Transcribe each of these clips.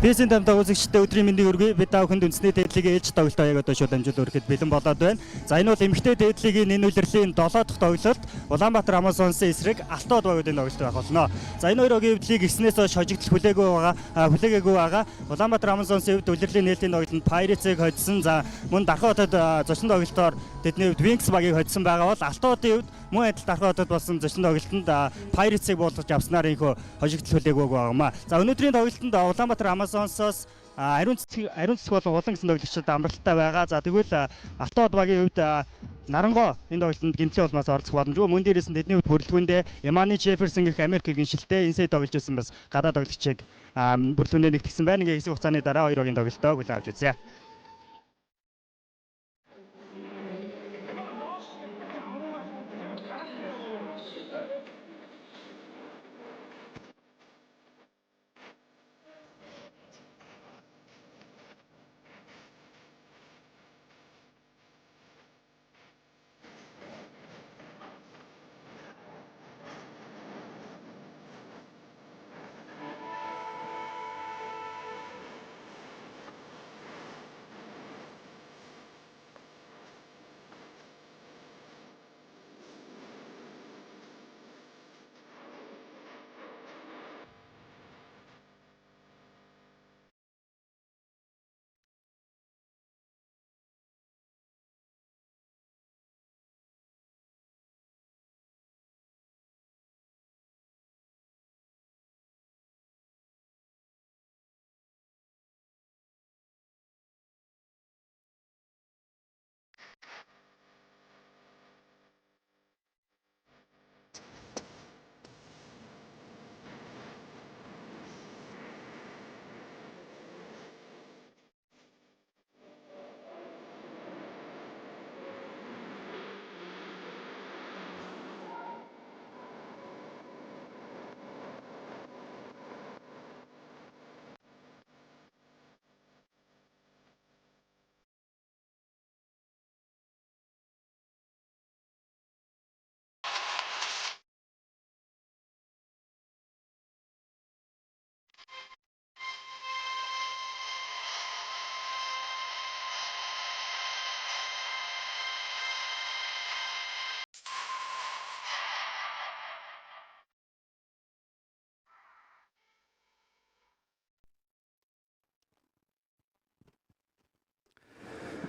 Песийн дамтаа үзэгчдээ өдрийн мэндийг хүргэе. Бид та бүхэнд үндэсний дээдлигийн ээлж тоглолтоо яг одоо шууд амжилт өргөхөд бэлэн болоод байна. За энэ бол эмэгтэй дээдлигийн энэ үлрэлийн 7 дахь тоглолт Улаанбаатар Амазонсын эсрэг Алтууд багуудын тоглолт байх болно. За энэ хоёр огийн эвдлийг гиснээс хожигдол хүлээгээгүй байгаа. Улаанбаатар Амазонсын эвд үлрэлийн нээлтийн тоглолтод Pirates-ыг хоцсон. За мөн Дархан хотод зочин тоглолтоор тэдний эвд Wings багийг хоцсон байгаа бол Алтуудын эвд мөн адил Дархан хотод болсон зочин тоглолтод Pirates-ыг буулгаж авснаар инхөө хожигдол хүлээгээгүй байгаамаа. За өнөөдрийн тоглолтод Улаанбаатар Амазонсоос ариун цэцэг болон улан гэсэн тоглогчид амралттай байгаа. За тэгвэл Алтууд багийн хувьд Нарангоо энэ тоглолтод гэмтлийн улмаас оролцох боломжгүй. Мөн дээрээс нь тэдний хувьд бүрэлдэхүүндээ Emmanuel Jefferson гэх Америк гиншилтэй энэ сая тоглож байсан бас гадаад тоглогчийг бүрэлдэхүүндээ нэгтгэсэн байна. Ингээ хэсэг хугацааны дараа хоёр огийн тоглолтоо хүлээн авч үзье.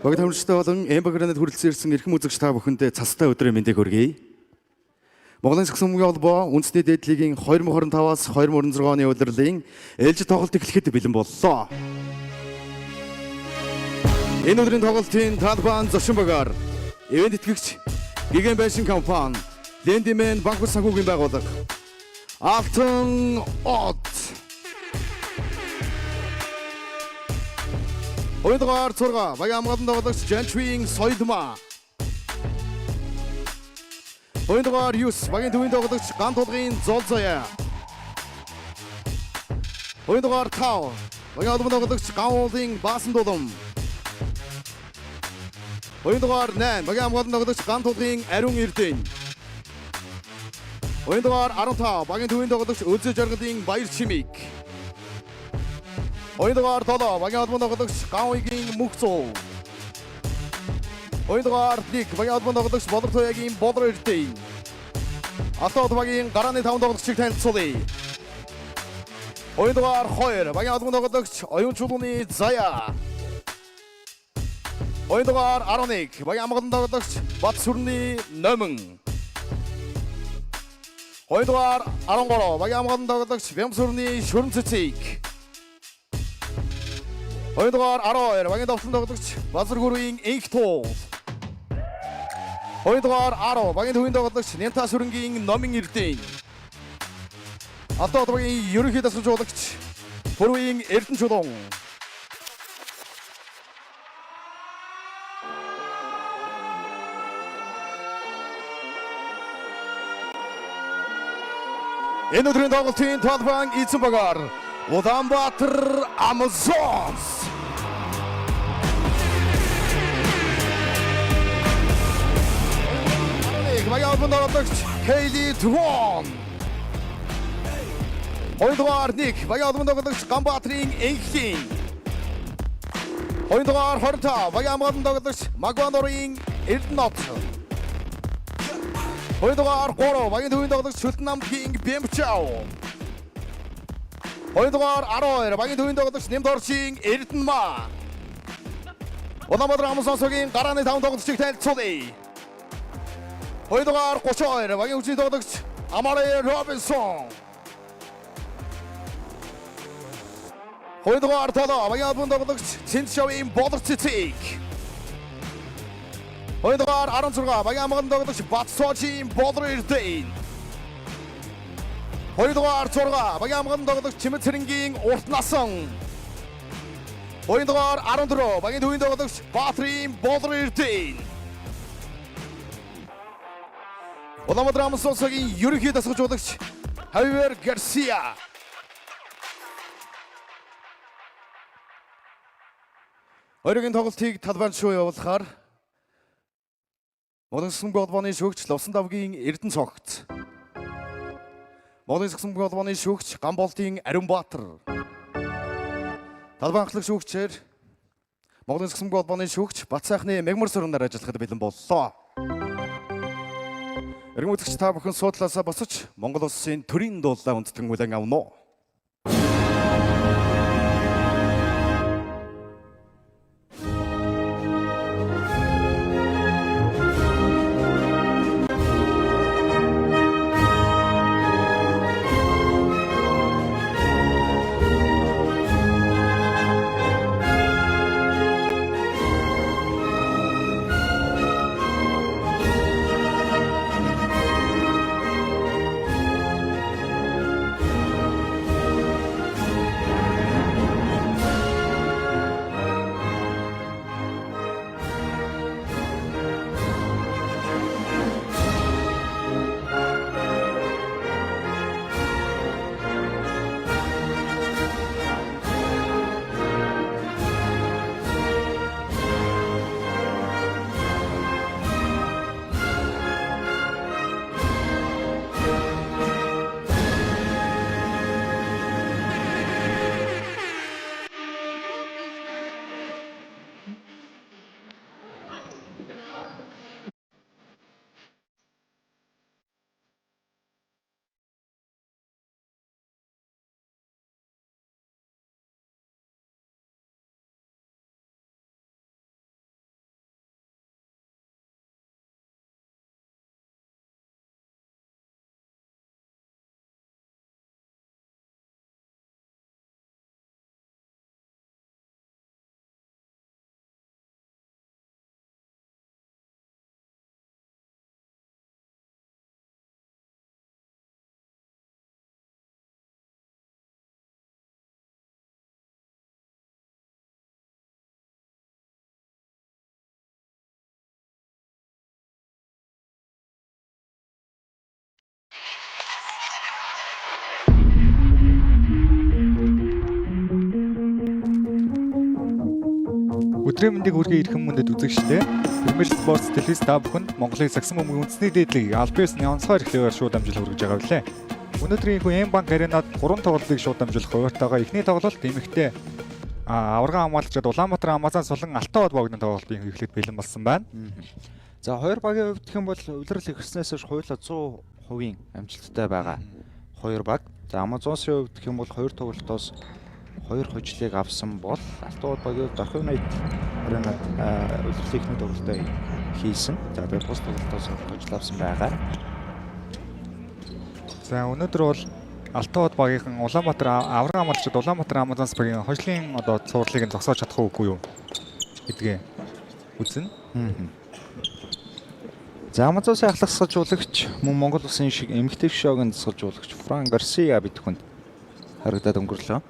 Багт хамтлагчтай болон Эмбагранад хүрэлцэн ирсэн эрхэм үзэгч та бүхэндээ цастай өдрийн мэндийг хүргэе. Монголын Сагсамгийн холбоо үндэсний дээдлигийн 2025-аас 2026 оны улирлын ээлж тоглолт эхлэхэд бэлэн боллоо. Энэ өдрийн тоглолтын талбайн зочин багаар ивент итгэгч Гиген Байшин компани, Лендимен банк санхүүгийн байгууллага, Алтан Од Ойдгаар зурга багийн амгалан тоглогч Жанчвийн Соёдма. Ойдгаар Юс багийн төвийн тоглогч Ган тулгын Золзоя. Ойдгаар Тав багийн албан тоглогч Гаулын Баасан Дулам. Ойдгаар 8 багийн амгалан тоглогч Ган тулгын Ариун Эрдэнэ. Ойдгаар 15 багийн төвийн тоглогч Özө Жаргалын Баяр Чимиг. Ойдгаар 7 багийн албан тоглогч Гауйгийн Мөхцөө. Ойдгаар 1 багийн албан тоглогч Болортоягийн Болор Эрдэнэ. Алтууд багийн гарааны 5 тоглогчийг танилцуулъя. Ойдгаар 2 багийн албан тоглогч Оюун чулууны Зая. Ойдгаар 11 багийн амгалан тоглогч Бат сүрний Номон. Ойдгаар 13 багийн амгалан тоглогч Бямсүрний Шүрэн Цэцэг. Ойдгаар 12 багийн давтан тоглогч Базар гүрийн Инх Туул. Ойдгаар 10 багийн төвийн тоглогч Нянта сүрэнгийн Номын Эрдэнэ. Алтууд багийн ерөнхий дасгалжуулагч Бүрвийн Эрдэнэ чулуун. Энэ өдрийн тоглолтын талбайн эзэн багаар Улаанбаатар Амазонс. Багийн албан тоглогч Кейли Твон. Хоёрдугаар нэг Багийн албан тоглогч Ганбаатарын Энхлийн. Хоёрдугаар 25 Багийн албан тоглогч Магванорын Эрдэнэт. Хоёрдугаар 3 Багийн төвийн тоглогч Шүлтэн намгийн Бэмчаав. Хоёрдугаар 12 Багийн төвийн тоглогч Нэмдорчийн Эрдэнэма. Улаанбаатар Амсонсогийн гарааны 5 тоглогчийг танилцуулъя. Хоёрдугаар 32 Багийн хүчний тоглогч Амарэ Робинсон. Хоёрдугаар 7 Багийн албан тоглогч Цэнчшавын Болор Цэцэг. Хоёрдугаар 16 Багийн албан тоглогч Батсожийн Болор Эрдэнэ. Хоёрдугаар 6 Багийн албан тоглогч Чимэт Цэрэнгийн Урт Насан. Хоёрдугаар 14 Багийн төвийн тоглогч Баатрын Болор Эрдэнэ. Улаанбаатар Амсонсогийн ерөнхий дасгалжуулагч Хавьер Гарсия. Хоёрын тоглолтыг талбайд шуу явуулахаар Монголын Саксамбын холбооны шүүгч Лувсан давгийн Эрдэнэ цогт. Монголын Саксамбын холбооны шүүгч Гамболтын Ариунбаатар. Талбай анхлах шүүгчээр Монголын Саксамбын холбооны шүүгч Батсайхны Мегмар сургамаар ажиллахад бэлэн боллоо. Иргэн үзэгч та бүхэн суудлаасаа босож Монгол улсын төрийн дуулаа үндэтгэн хүлээн авна уу? Өдрийн мэндийг хүргэе ирхэн мөндөд үзэгчдээ Premier Sports телевиз та бүхэнд Монголын Саксан бөмбөгийн үндэсний дээдлийг албаас онцгой эхлэгээр шууд амжилт хүргэж байгаа билээ. Өнөөдрийн М банк аренад 3 тоглолтыг шууд амжилт хуваарьтайгаа эхний тоглолт эмэгтэй аварга хамгаалагчид Улаанбаатар Амазан сулан Алтан хот богдын тоглолтын эхлэлд бэлэн болсон байна. За хоёр багийн хувьд гэх юм бол улирал ихснээс хойш хоёулаа 100% амжилттай байгаа. Хоёр баг. За Амазонсын хувьд гэх юм бол хоёр тоглолтоос 2 хожлыг авсан бол Алтан хот багийн хувьд орхив найд аренад улирлын эхний тоглолтоо хийсэн. За тэгээд бус тоглолтоос хожил авсан байгаа. За өнөөдөр бол Алтан хот багийнхан Улаанбаатар аварга хамгаалагчид Улаанбаатар Амазонс багийн хожлын цувралыг зогсоож чадах уугүй юу гэдгээ үзнэ. За Амазонсын ахлах сахалжуулагч мөн Монгол улсын шиг эмэгтэй шоугийн сахалжуулагч Фран Гарсия бид хүнд харагдаад өнгөрлөө.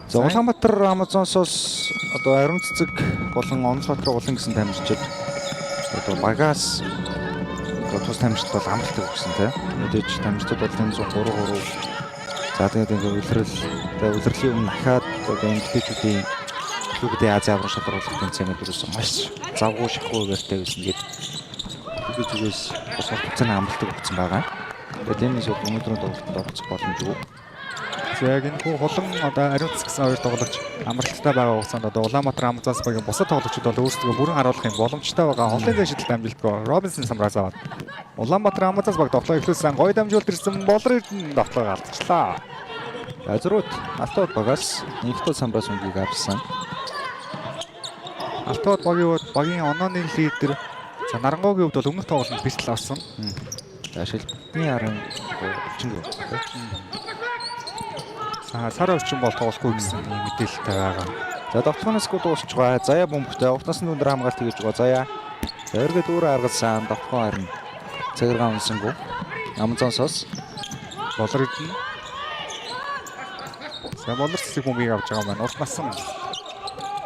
За Улаанбаатар Амазонсоос ариун цэцэг болон Онцбаатар улан гэсэн тамирчид багаас тус тамирчид бол амралтыг өгсөн тийм. Мэдээж тамирчид бол 103. За тэгээд улирлын өмнө дахиад эмэгтэйчүүдийн Клубын Азийн аврал шалгаруулах тэмцээний дөрөс маш завгүй шахуу барьтай байсан гээд тоглолтын зүгээс бас хугацааны амралтыг өгсөн байгаа. Тэгээд энэ нь өнөөдрийн тоглолтод оролцох боломжгүй. За яг энэ хулан одоо ариун цэс гэсэн хоёр тоглогч амралттай байгаа хугацаанд одоо Улаанбаатар Амазонс багийн бусад тоглогчид бол өөрсдөө бүрэн харуулахын боломжтой байгаа. Хонлын зэшилт амжилтгүй Робинсон самраас аваад Улаанбаатар Амазонс баг тоглоо эхлүүлсэн гоё дамжуулт ирсэн Болор Эрдэнэ тоглоо алдчихлаа. Азрууд Алтууд багаас нэгдүгээр самраас өнгийг авсан. Алтууд багийн онооны лидер за Нарангойгийн хувьд бол өмнөх тоглолтод бэлтгэл авсан. За шилбэний харин булчин гэх юм. Сар орчин бол тоглохгүй гэсэн мэдээлэлтэй байгаа. За довтлооноос дуусч байгаа. Заяа бөмбөгтэй угтнаас нь өндөр хамгаалт хийж байгаа. Заяа. За эргээд үүрэ харгалсан. Довтлоо харин цагиргаа унсангүй. Амазонсоос Болор Эрдэнэ. За Болор цэцэг бөмбөгийг авч байгаа маань урт насан.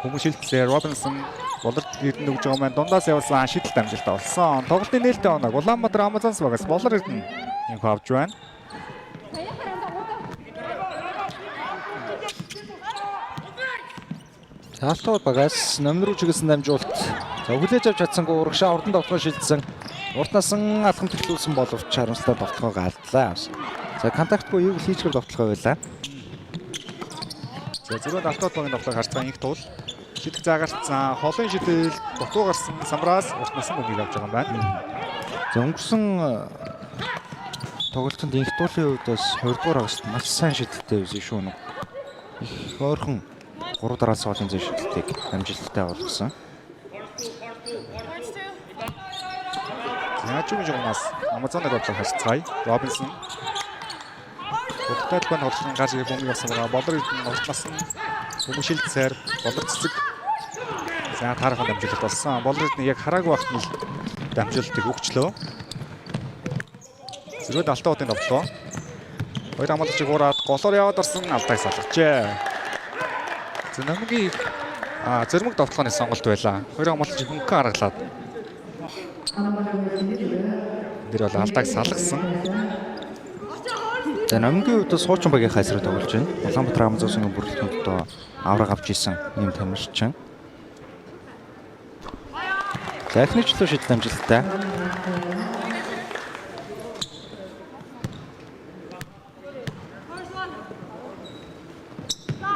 Хүмүүшилтсээр Робинсон Болор Эрдэнэ өгж байгаа маань дундаас явуулсан шидэлт амжилт олсон. Тоглолтын нээлттэй оног Улаанбаатар Амазонс багаас Болор Эрдэнэ инх авч байна. Алтууд багаас номер руу чиглэсэн дамжуулт. За хүлээж авч чадсангүй урагшаа урдан тоглоо шилжсэн. Урт насан алхам төвлөрүүлсэн боловч харамсалтай тоглоогоо алдлаа. За контактгүй юу хийчихэр тоглоогоо байлаа. За зөвхөн Алтууд багийн тоглоог харж байгаа инх туул шидэх заагарцсан холын шидэл дутуу гарсан самраас урт насан бөмбөгийг авч байгаа юм байна. За өнгөрсөн тоглолтод инх туулын хувьд бас 2 дугаар агст маш сайн шидэлтэй байсан шүү нэг. Их ойрхон 3 дараас хоолын зэв шидэлтийг амжилттай болгосон. Яаж юм жигнаас Амазоныг бодлоо харцгаая. Робинсон Будтай талбайд тоглохын гарч ирэх бөмбөгийг авсан байгаа. Болор Эрдэнэ уртнаас нь хүмүүшилт сайр Болор цэцэг за таархан дамжуулалт болсон. Болор Эрдэнэ яг хараагүй багт нь дамжуулалтыг өгчлөө. Зэрэг Алтуудын тоглоо. Хоёр хамгаалагчийг ураад голоор яваад орсон алдааг салгажээ. За намгийн зэрмэг довтлооны сонголт байлаа. Хоёр хамгаалагчийг хөнгөн аргалаад тэр бол алдааг салгасан. За намгийн хувьд суучин багийн хайсраа тоглож байна. Улаанбаатар Амазонсын бүрэлдэхүүнтэй авраг авч исэн ийм тамирчин. За эхний чөлөө шидэл амжилттай.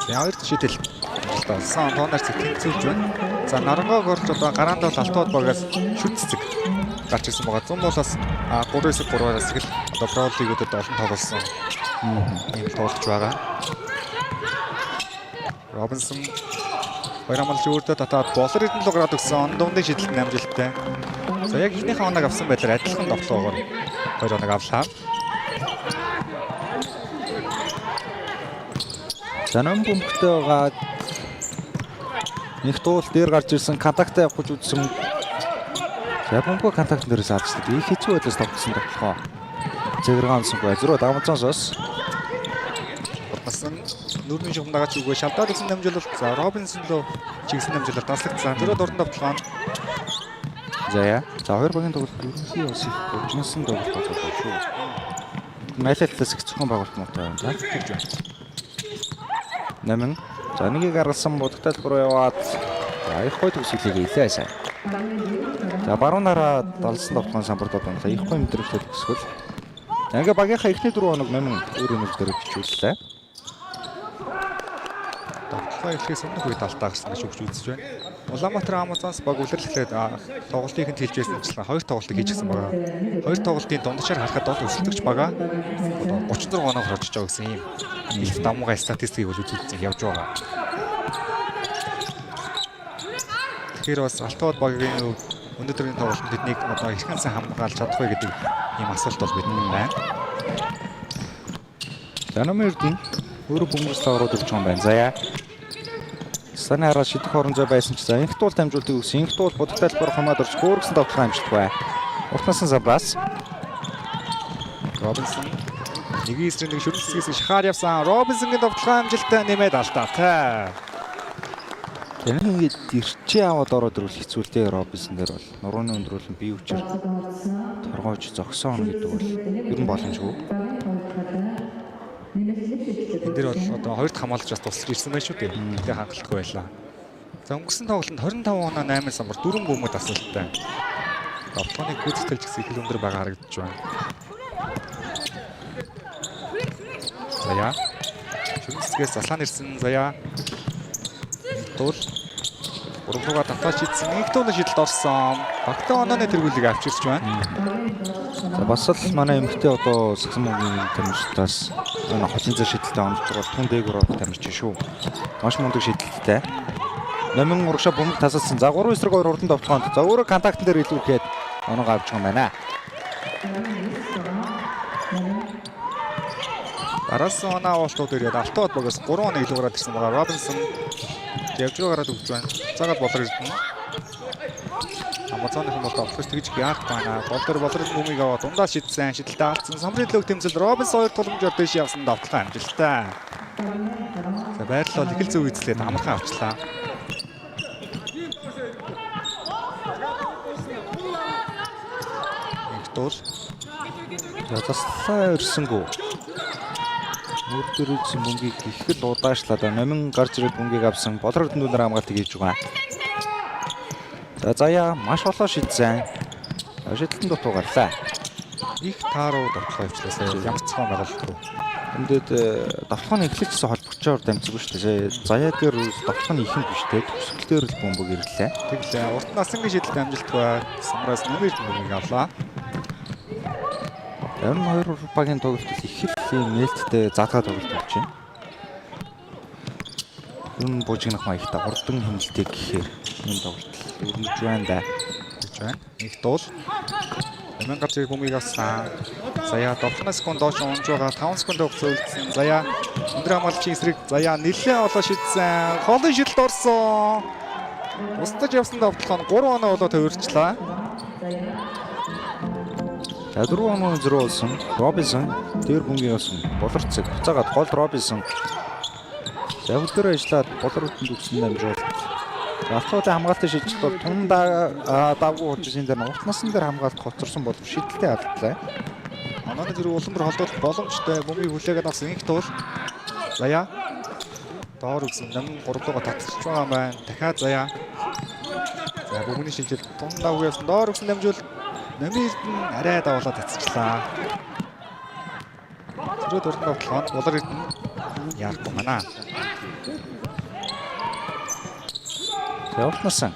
За хоёр шидэл амжилттай болсон. Тооноор цэцэлж байна. За Нарангойг орж одоо гараанд бол Алтууд багаас шүт цэцэг гарч ирсэн байгаа. 100 болоос 3-3-аас их л одоо Pro League-үдэд олон тоглосон. Ийм тоглож байгаа. Робинсон хоёр хамгаалагч өөртөө татаад Болор Эрдэнэ рүү гараад өгсөн. Дундын шидэлтэн амжилттай. За яг ихнийхээ оног авсан байдлаар адилхан тоглоогоор хоёр оног авлаа. За ном бөмбөгтэй байгаа нэг туул дээр гарч ирсэн контактаа явах гэж үзсэн. За бөмбөг контакт дээрээс алцдаг. Их хэцүү байдлаас тогтсон тоглохоо. Зэгэргаан онсонгүй азруу Амазонсоос Уртнасан нүрийн шугамдаач үгүй шалдаад өгсөн дамжуулалт. За Робинсон руу чигсэн дамжуулалт таслагдсан. Тэрөө дурдан тоглоом. За хоёр багийн тоглолт ерөнхий бас их гүнсэн тоглолт болов шүү. Мэлэлтээс их зөвхөн байгуулт муутай байна. Нэмэн за нэгийг гаргасан Будтай руу яваад за их гой төгсгөлийг илээ сайн. За баруунаараа далсан тоглоом самбартад байна. Их гой мэдрэлтэй төгсгөл. За ингээ багийнхаа эхний 4 хоног Нэмэн өөр юм дээр бичүүллээ. Тоглоо эхлэхээс өмнөх үед алдаа гарсан гэж өгч үзэж байна. Улаанбаатар Амазонс баг үлрэхлээд тоглолтыг нь хэлж байсан хоёр тоглолтыг хийчихсэн байгаа. Хоёр тоглолтын дундчаар харахад бол өсөлтөгч байгаа. Одоо 36 оноо хорж байгаа гэсэн ийм их дамгай статистикийг бол үзүүлсэн явж байгаа. Тэгэхээр бас Алтууд багийн өнөөдрийн тоглолтод биднийг одоо хэрхэн сайн хамгаалж чадах вэ гэдэг ийм асуулт бол бидний байна. Номер 1 өөрөө бөмбөрс таарууд өгч байгаа юм байна. Заяа. Санаа хараа шидэх орон зай байсан ч за инх туул дамжуултыг өгсөн. Инх туул Будтай талбар хамаад орж хөөргсөн тоглох амжилтгүй. Уртнасан Забрас. Робинсон нэгэн эсрэг нэг шүрэлцгээс шахаар явсан. Робинсонгийн тоглох амжилттай нэмээд алдаатай. Энэ ингээд ирчээ аваад ороод ирвэл хэцүүлтэй Робинсон дээр бол нурууны өндрүүлэн бие хүчээр торгойж зогсоон гэдэг бол ер нь боломжгүй. Энэ дээр бол одоо хоёрт хамгаалж бас тусалж ирсэн байх шүү дээ. Тэ хангалтгүй байлаа. За өнгөрсөн тоглолтод 25 оноо 8 самбар 4 бөмбөг асуулттай. Довтлооны гүйцэтгэл гэсэн их өндөр байгаа харагдаж байна. Заяа. Шүнцгээс заслаан ирсэн Заяа. Тул урагууга давтаач хийсэн. Нэг тууны шидэлд орсон. Багтаа онооны тэргүүлийг авчирч байна. За бас л манай эмэгтэй одоо Сагсамгийн тамирчдаас энэ хотын зэр шидэлтэй онж байгаа түн дээгүүр орох тамирч шүү. Маш мундаг шидэлттэй. Номын урагшаа бөмбөг тасалсан. За 3 эсрэг 2 урдан довтлоонд. За өөрөө контактн дээр илүүрхэд оноог авч байгаа юм байна. Араас оноо уултууд ирээд Алтууд багаас 3 оны илүү гараад ирсэн байгаа. Робинсон явж байгаараа төгж байна. Цагаад болор ирсэн. Амазоны хүмүүс тогтвол тэгж яах байна. Болор бөмбөгийг аваад дундаа шидсэн. Шидэлтэй алдсан. Самрын лөг тэмцэл Робинсон 2 туламжаар дэш явсан довтлоо амжилттай. За байрлал их л зөв эзлээд амархан авчлаа. Тул Заслаа ирсэнгүү. Мөрдөр үзсэн бөмбөгийг их л удаашлаа да. Номин гарч ирээд бөмбөгийг авсан. Болор дүнээр хамгаалт хийж байгаа. За Заяа маш олон шидсэн. Шидэлтэн дутуу гарлаа. их тааруу довтлоо явчлаасаа ямар ч цаан байгаа л. Эндээд довтлооны эхлэгчсэн холбогчоор дамжсан шүү дээ. Заяа дээр довтлооны ихэнх биш дээ. Төсөл дээр л бөмбөг ирлээ. Тэглээ. Урт насны шидэлт амжилттай Самраас нэмэр бөмбөгийг авлаа. Ер нь хоёр багийн тоглолтод их л нээлттэй заатгаа тоглолт болж байна. Ер нь бужигнах маягтай хурдан хэмнэлтийг гэхээр энэ тоглолт өрнөж байна да. гэж байна. Их дуул. Өмнө гарч ирэх бөмбөгийг авсан. Заяа 7 секунд доош унж байгаа. 5 секунд хугацаа үлдсэн. Заяа өндөр хамгаалчийн эсрэг Заяа нэлээд олон шидсэн. Холын шидэлд орсон. Устдаж явсан довтлоо 3 оноо болоо төвөрчлээ. За 4 оноо зөрөө болсон. Робинсон дээр бөмбөгийг авсан. Болорцог буцаагаад гол Робинсон. За хөлтөр ажиллаад болорууданд өгсөн дамжуулалт. Алтуудын хамгаалтын шийдэлт бол тундаа давгүй хожсын дээр урт насны дээр хамгаалт хоцорсон бол шийдэлтэй алдлаа. Онооны зэрэг улам бүр холдуулах боломжтой бөмбөгийг хүлээгээд авсан их туул. Заяа доор өгсөн нам 3 дугаар татчих байгаа юм байна. Дахиад Заяа. За бөмбөгийн шилжил тундаа өгөөсөн доор өгсөн дамжуул намирд нь арай давуулаад татчихлаа. Зэрэг урд тоглоом болор ирдэн яахгүй манаа. Явуулнасан.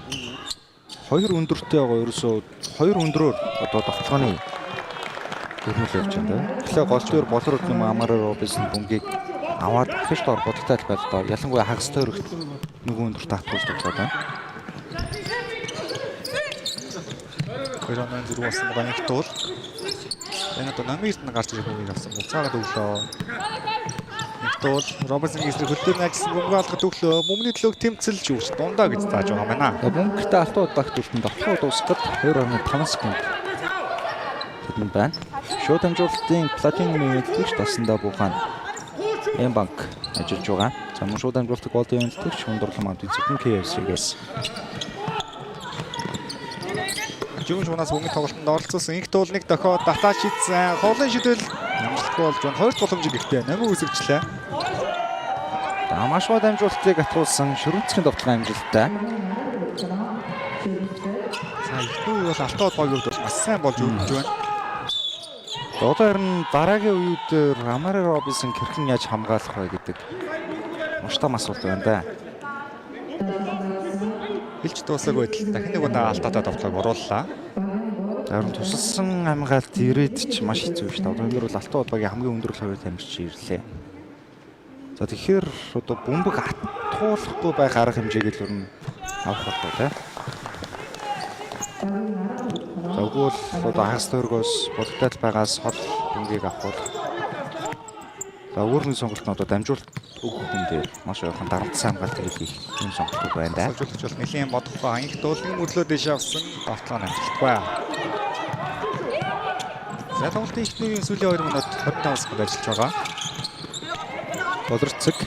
Хоёр өндөртэй байгаа ерөөсөө хоёр өндрөөр одоо довтлооны хөрмөл явж байна. Тэгэхээр гол дээр болор юм амаараа Робинсон бөмбөгийг аваад ихэж дор бодтой байл доо. Ялангуяа хагас тойрогт нөгөө өндөр татуулж тоглоод байна. Хоёр оноо зэрэг болсон байгаа нэг туул. Энэ одоо намирд нь гарч ирэх бөмбөгийг авсан. Буцаагаад өглөө. Нэг туул Робинсон эсрэг хөлтөр нь ажилласан бөмбөг алгад өглөө. Мөмний төлөг тэмцэлж юуш дундаа гэж зааж байгаа юм байна. Бөмбөгтэй алтууд багт үлдэн довтлоо дуусгад 2.5 секунд. Тэдэн байна. Шууд амжуулалтын платинумын төлөвч таснда буухаа Эмбанк ажиллаж байгаа. За мөн шууд амжуулалтыг голдын төлөвч Шундрал манд үзэгэн KFC-гээс. Жүүн шунаас бөмбөгийн тоглолтод оролцсон их туул нэг дохиод татаач хийсэн. Холын шидэл амжилттай болж байна. Хоёр боломжийг ихтэй намын үсэгчлээ. За маш гол амжуулалтыг атгуулсан Шүрэнцгийн довтлоо амжилттай. За ихний үе бол Алтууд багийн хувьд бас сайн болж өрнөж байна. Одоо харин дараагийн үед Рамари Робинсон хэрхэн яаж хамгаалах вэ гэдэг маш том асуулт байна да. Хэлж дуусаагүй байтал дахин нэг удаа Алтуудаа довтлоог орууллаа. Харин тусалсан хамгаалт ирээд ч маш хэцүү шүү дээ. Одоо энэ бол Алтууд багийн хамгийн өндөр хувь тамирч ирлээ. За тэгэхээр одоо бөмбөг атгуулахгүй байх арга хэмжээг л өрн авах болов те. За өгвөл одоо хагас тойргоос болтой байгаас хол бөмбөгийг авах. За өөрийн сонголт нь одоо дамжуулалт өгөх хүн дээр маш ойрхон дарамтсан хамгаалт хийх юм сонголт байна да. Суулжуулагч бол нэлийн бодохгүй анх дуулын мөрлөө дэш авсан довтлоо амжилтгүй. За тоглолтын эхний сүүлийн 2 минут 25 секунд ажиллаж байгаа. Болорцог.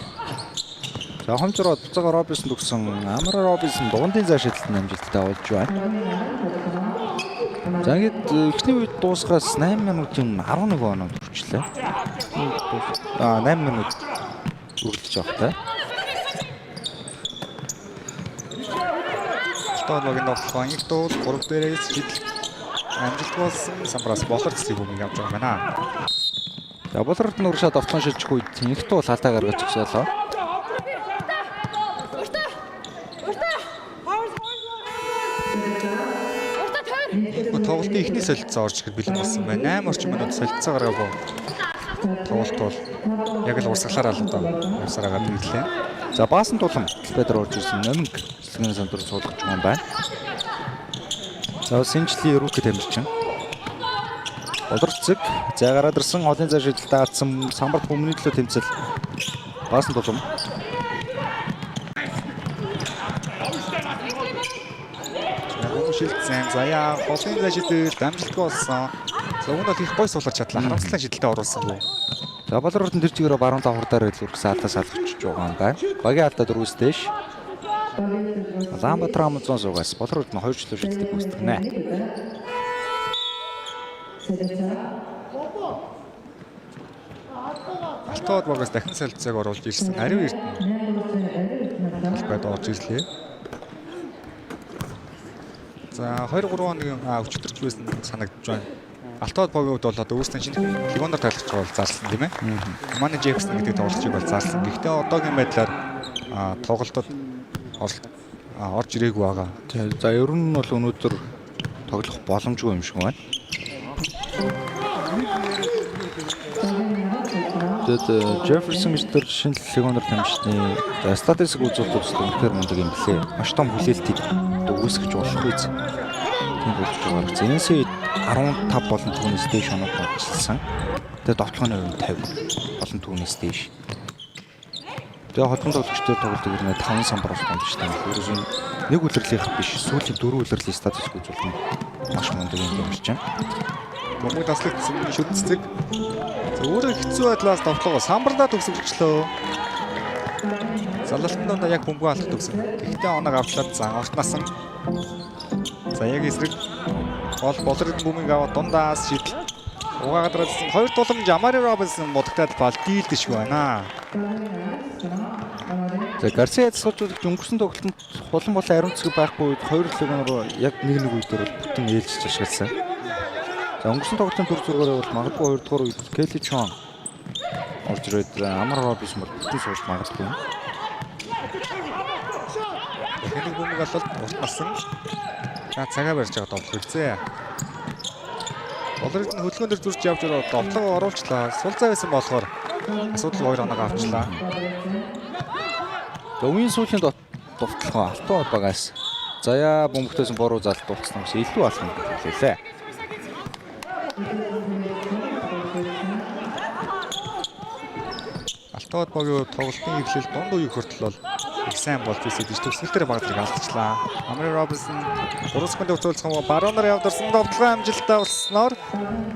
За хомжроо буцаага Робинсон төгсөн Амара Робинсон дугуйн зай шидэлтэн амжилттай болж байна. За ингээд эхний үед дуусгаас 8 минутын 11 оноо хүрчлээ. 8 минут үргэлж явахтай. Стологийн довтлоо их туул 3 дээрээс шидэл амжилтгүй болсон самбраас болор цэцгийг өмнө явж байгаа юм байна. За болорт нь уршаад автон шилжих үед их тул алдаа гаргаж өгсөөлөө. Тоглолтын эхний солилцоо орж ирэхэд бэлэн болсон байна. 8 орчим минут солилцоо гаргаагүй. Тоглолт бол яг л урсгалаараа л одоо явсараа гадаг ирлээ. За баасан тулам Петр орж ирсэн номинг цэцгийн сандрал суулгаж байгаа юм байна. За сэнжлийн рүүкэт амжилчин. Болор цэцэг за гараад ирсэн олон зай шидэлтэй алдсан самбарт хүмүүний төлөө тэмцэл. Баасан тулам. Шилжсэн. Заяа холын зай шидэл амжилтгүй болсон. За үүнд бол их гой суулгаж чадлаа. Харамсалтай шидэлтэй оруулсангүй. За болорт нь тэр чигээр баруун давхардаар илүүрхсэн алдаа салгаж байгаа юм байна. Багийн алдаа дөрвөөс дэш. Улаанбаатар Амазон суугаас болорт нь 2 жилийн шидэлтийг үүсгэнэ. Алтууд багаас дахин солилцоог оруулж ирсэн. Ариун Эрдэнэ талбайд орж ирлээ. За 2-3 хоногийн өчтөрч байсан санагдаж байна. Алтууд багийн хувьд бол одоо өөрсдөө шинэ хигоноор тайлгч байгаа бол зарлсан тийм ээ. Манай Джефферсон гэдэг тоглолчийг бол зарлсан. Гэхдээ одоогийн байдлаар тоглолтод орж ирээгүй байгаа. За ер нь бол өнөөдөр тоглох боломжгүй юм шиг байна. Тэгээд Джефферсон гэж тэр шинэ легионоор дамжсны статистик үзүүлэлт үзсэн үнэхээр мундаг юм блэ. Маш том хүлээлтийг үүсгэж болох үз. Тийм болж байгаа. Зэнсээ 15 болон түүнээс дээш оноод ажилласан. Тэгээд довтлооны хувь 50 болон түүнээс дээш. Тэгээд холбон тоглогчдод тоглолтыг нэ 5 самбараас дамжсан. Өөрөөр нь нэг үлрэлийнх биш, сүүлийн 4 үлрэлийн статистик үзүүлэлт нь маш мундаг юм болж байна. Бомбыг таслагдсан шүтцэг. За өөрөө хэцүү байдлаас довтлогоо самбарлаа төгсгөлчлөө. Залалтанд одоо яг бөмбөг алхах төгсөн. Гэхдээ оног авчлаад зан ортнасан. За яг эсрэг болорын бөмбөгийг аваад дундаас шидэл. Угаагаад ирсэн 2 тулам Жамари Робинсон модогтаад бал дийлдэшгүй байна. За Гарсиа цэцгүүд өнгөрсөн тоглолтод хулан болон ариун цэцэг байхгүй үед 2 легионоор яг нэг үед бүтэн ээлжиж ашигласан. За өнгөрсөн тоглолтын төр зургаараа бол магадгүй 2 дугаар үед Келли Чон орж ирээд Амар Робинсон бол бүтэн сууж магадгүй. Эхний бөмбөг алуулт уртнасан. За цагаа барьж байгаа тоглох үзье. Болорын хөдөлгөөн дээр зурж явж байгаа довтлого оруулчлаа. Сул зай байсан болохоор асуудал 2 оног авчлаа. Өвийн сүүлийн довтлогоо алтууд багаас заяа бөмбөгтөөс боруу залт дуусснаас илүү алхам хэлээ. Алтууд багийн тоглолтын эхлэл дунд үеийг хүртэл бол их сайн болж ирсэн гэж төгсгөл дээр багтлыг алдчихлаа. Амри Робинсон 3 секунд өцөлцгөн баруунаар явдарсан довтлогоо амжилттай болсноор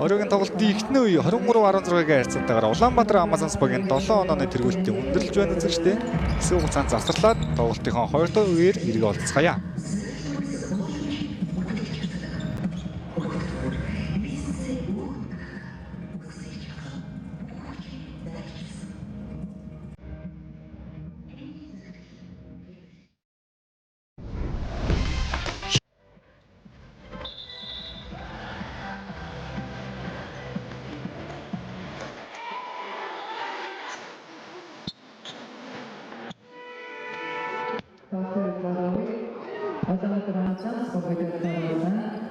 оройн тоглолтын эхний үе 23-16-гийн харьцаатайгаар Улаанбаатар Амазонс багийн 7 онооны тэргүүлтийг өндөрлж байна үзэгчтэй. Хэсэг хугацаанд завсарлаад тоглолтынхон 2 дахь үеэр эргээ олцгаая.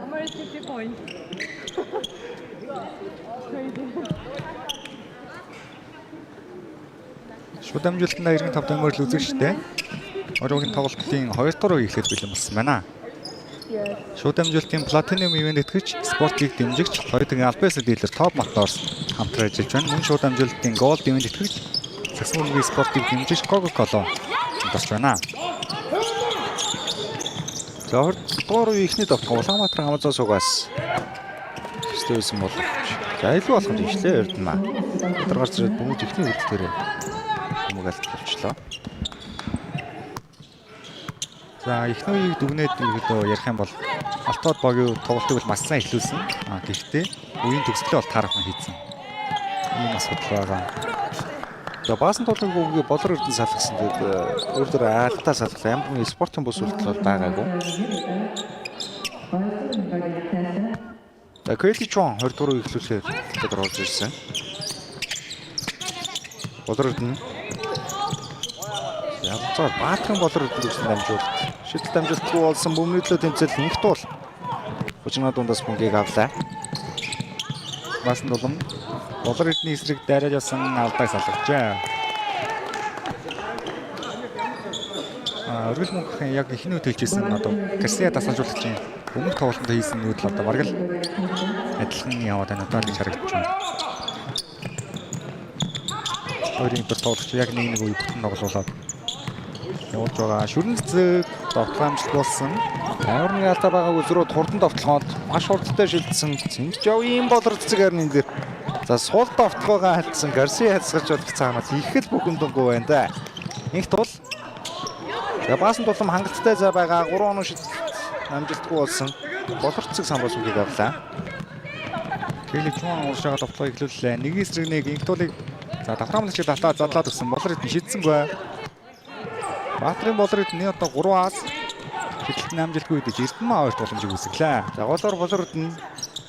Almost 50 points. Crazy. Шууд амжилтанд 95 дэмээр л үзэгчтэй. Оройн тоглолтын 2 дахь үе эхлээд бэлэн болсон байна. Шууд амжилтын Platinum ивент итгэж спорт лиг дэмжигч 2-ын Alpes дилер Top Motors хамтран ажиллаж байна. Мөн шууд амжилтын Gold ивент итгэж Саксмургийн спорт лиг дэмжигч Coca-Cola хамтарч байна. За 2 дугаар үе ихний довтлого Улаанбаатар Амазон суугаас стейсэн бол за илүү болох юм шлээ Эрдэнэ. Өдөр гарч ирээд бөмбөг ихний хөлт дээр бөмбөг алдчихлаа. За эхний үеийг дүгнээд ерөөдөө ярих юм бол Алтууд багийн тоглолтыг бол маш сайн эхлүүлсэн. Гэхдээ үеийн төгсгөлөө бол таарах нь хийсэн. Ийм асуудал байгаа. За баасан тоглолтын бөмбөгийг болор Эрдэнэ салгасан. Тэгээд өөр дөр айлтаа салглаа. Ямар спортын бус үйлдэл бол байгаагүй. За Кэлли Чон 20 дугаар эхлүүлэхээр тэд орж ирсэн. Болордно. Янцаар Баатрин болордно гэсэн дамжуулалт. Шидэл дамжуулалтгүй болсон бөмбөглөө тэмцэл инх туул. Бужигнаа дундаас мөнгийг авлаа. Баасан дулам болордны эсрэг дайраад явсан алдааг салгажээ. Өргөл мөнгөхийн яг ихний үед хэлжсэн одоо Гарсиа тасалжуулагчийн өмнөх тоглолтод хийсэн нүүдэл одоо бараг л адилхан яваад байна одоо гэж харагдаж байна. Өөрийн бүр тоглогч яг нэг үе бүтэн тоглуулад явуулж байгаа. Шүрэн цэцэг довтлоомжлол болсон. Авирны алдаа байгааг үзрүүд хурдан довтлоход маш хурдтай шилжсэн. Цэнжовийн болор цэцэг харин энэ дээр. За сул довтлогоо хальсан Гарсиа хязгаарч болох цаанаас их л бүхэндэнгүй байна да. Инх тул. За баасан тулам хангалттай зай байгаа 3 оноо шидэлт амжилтгүй болсон. Болор цэцэг самбаас үгийг авлаа. Кэлли Чон уушаа довтлоо эхлүүллээ. Нэг эсрэг нэг инх тулыг за давхрамлагч далаа задлаад өгсөн. Болор эдэн шидсэн бай. Баатрин болор эдний одоо 3-аас шидэлт амжилтгүй идэж Эрдэнэ хоёр боломжийг үүсгэлээ. За болор эдэн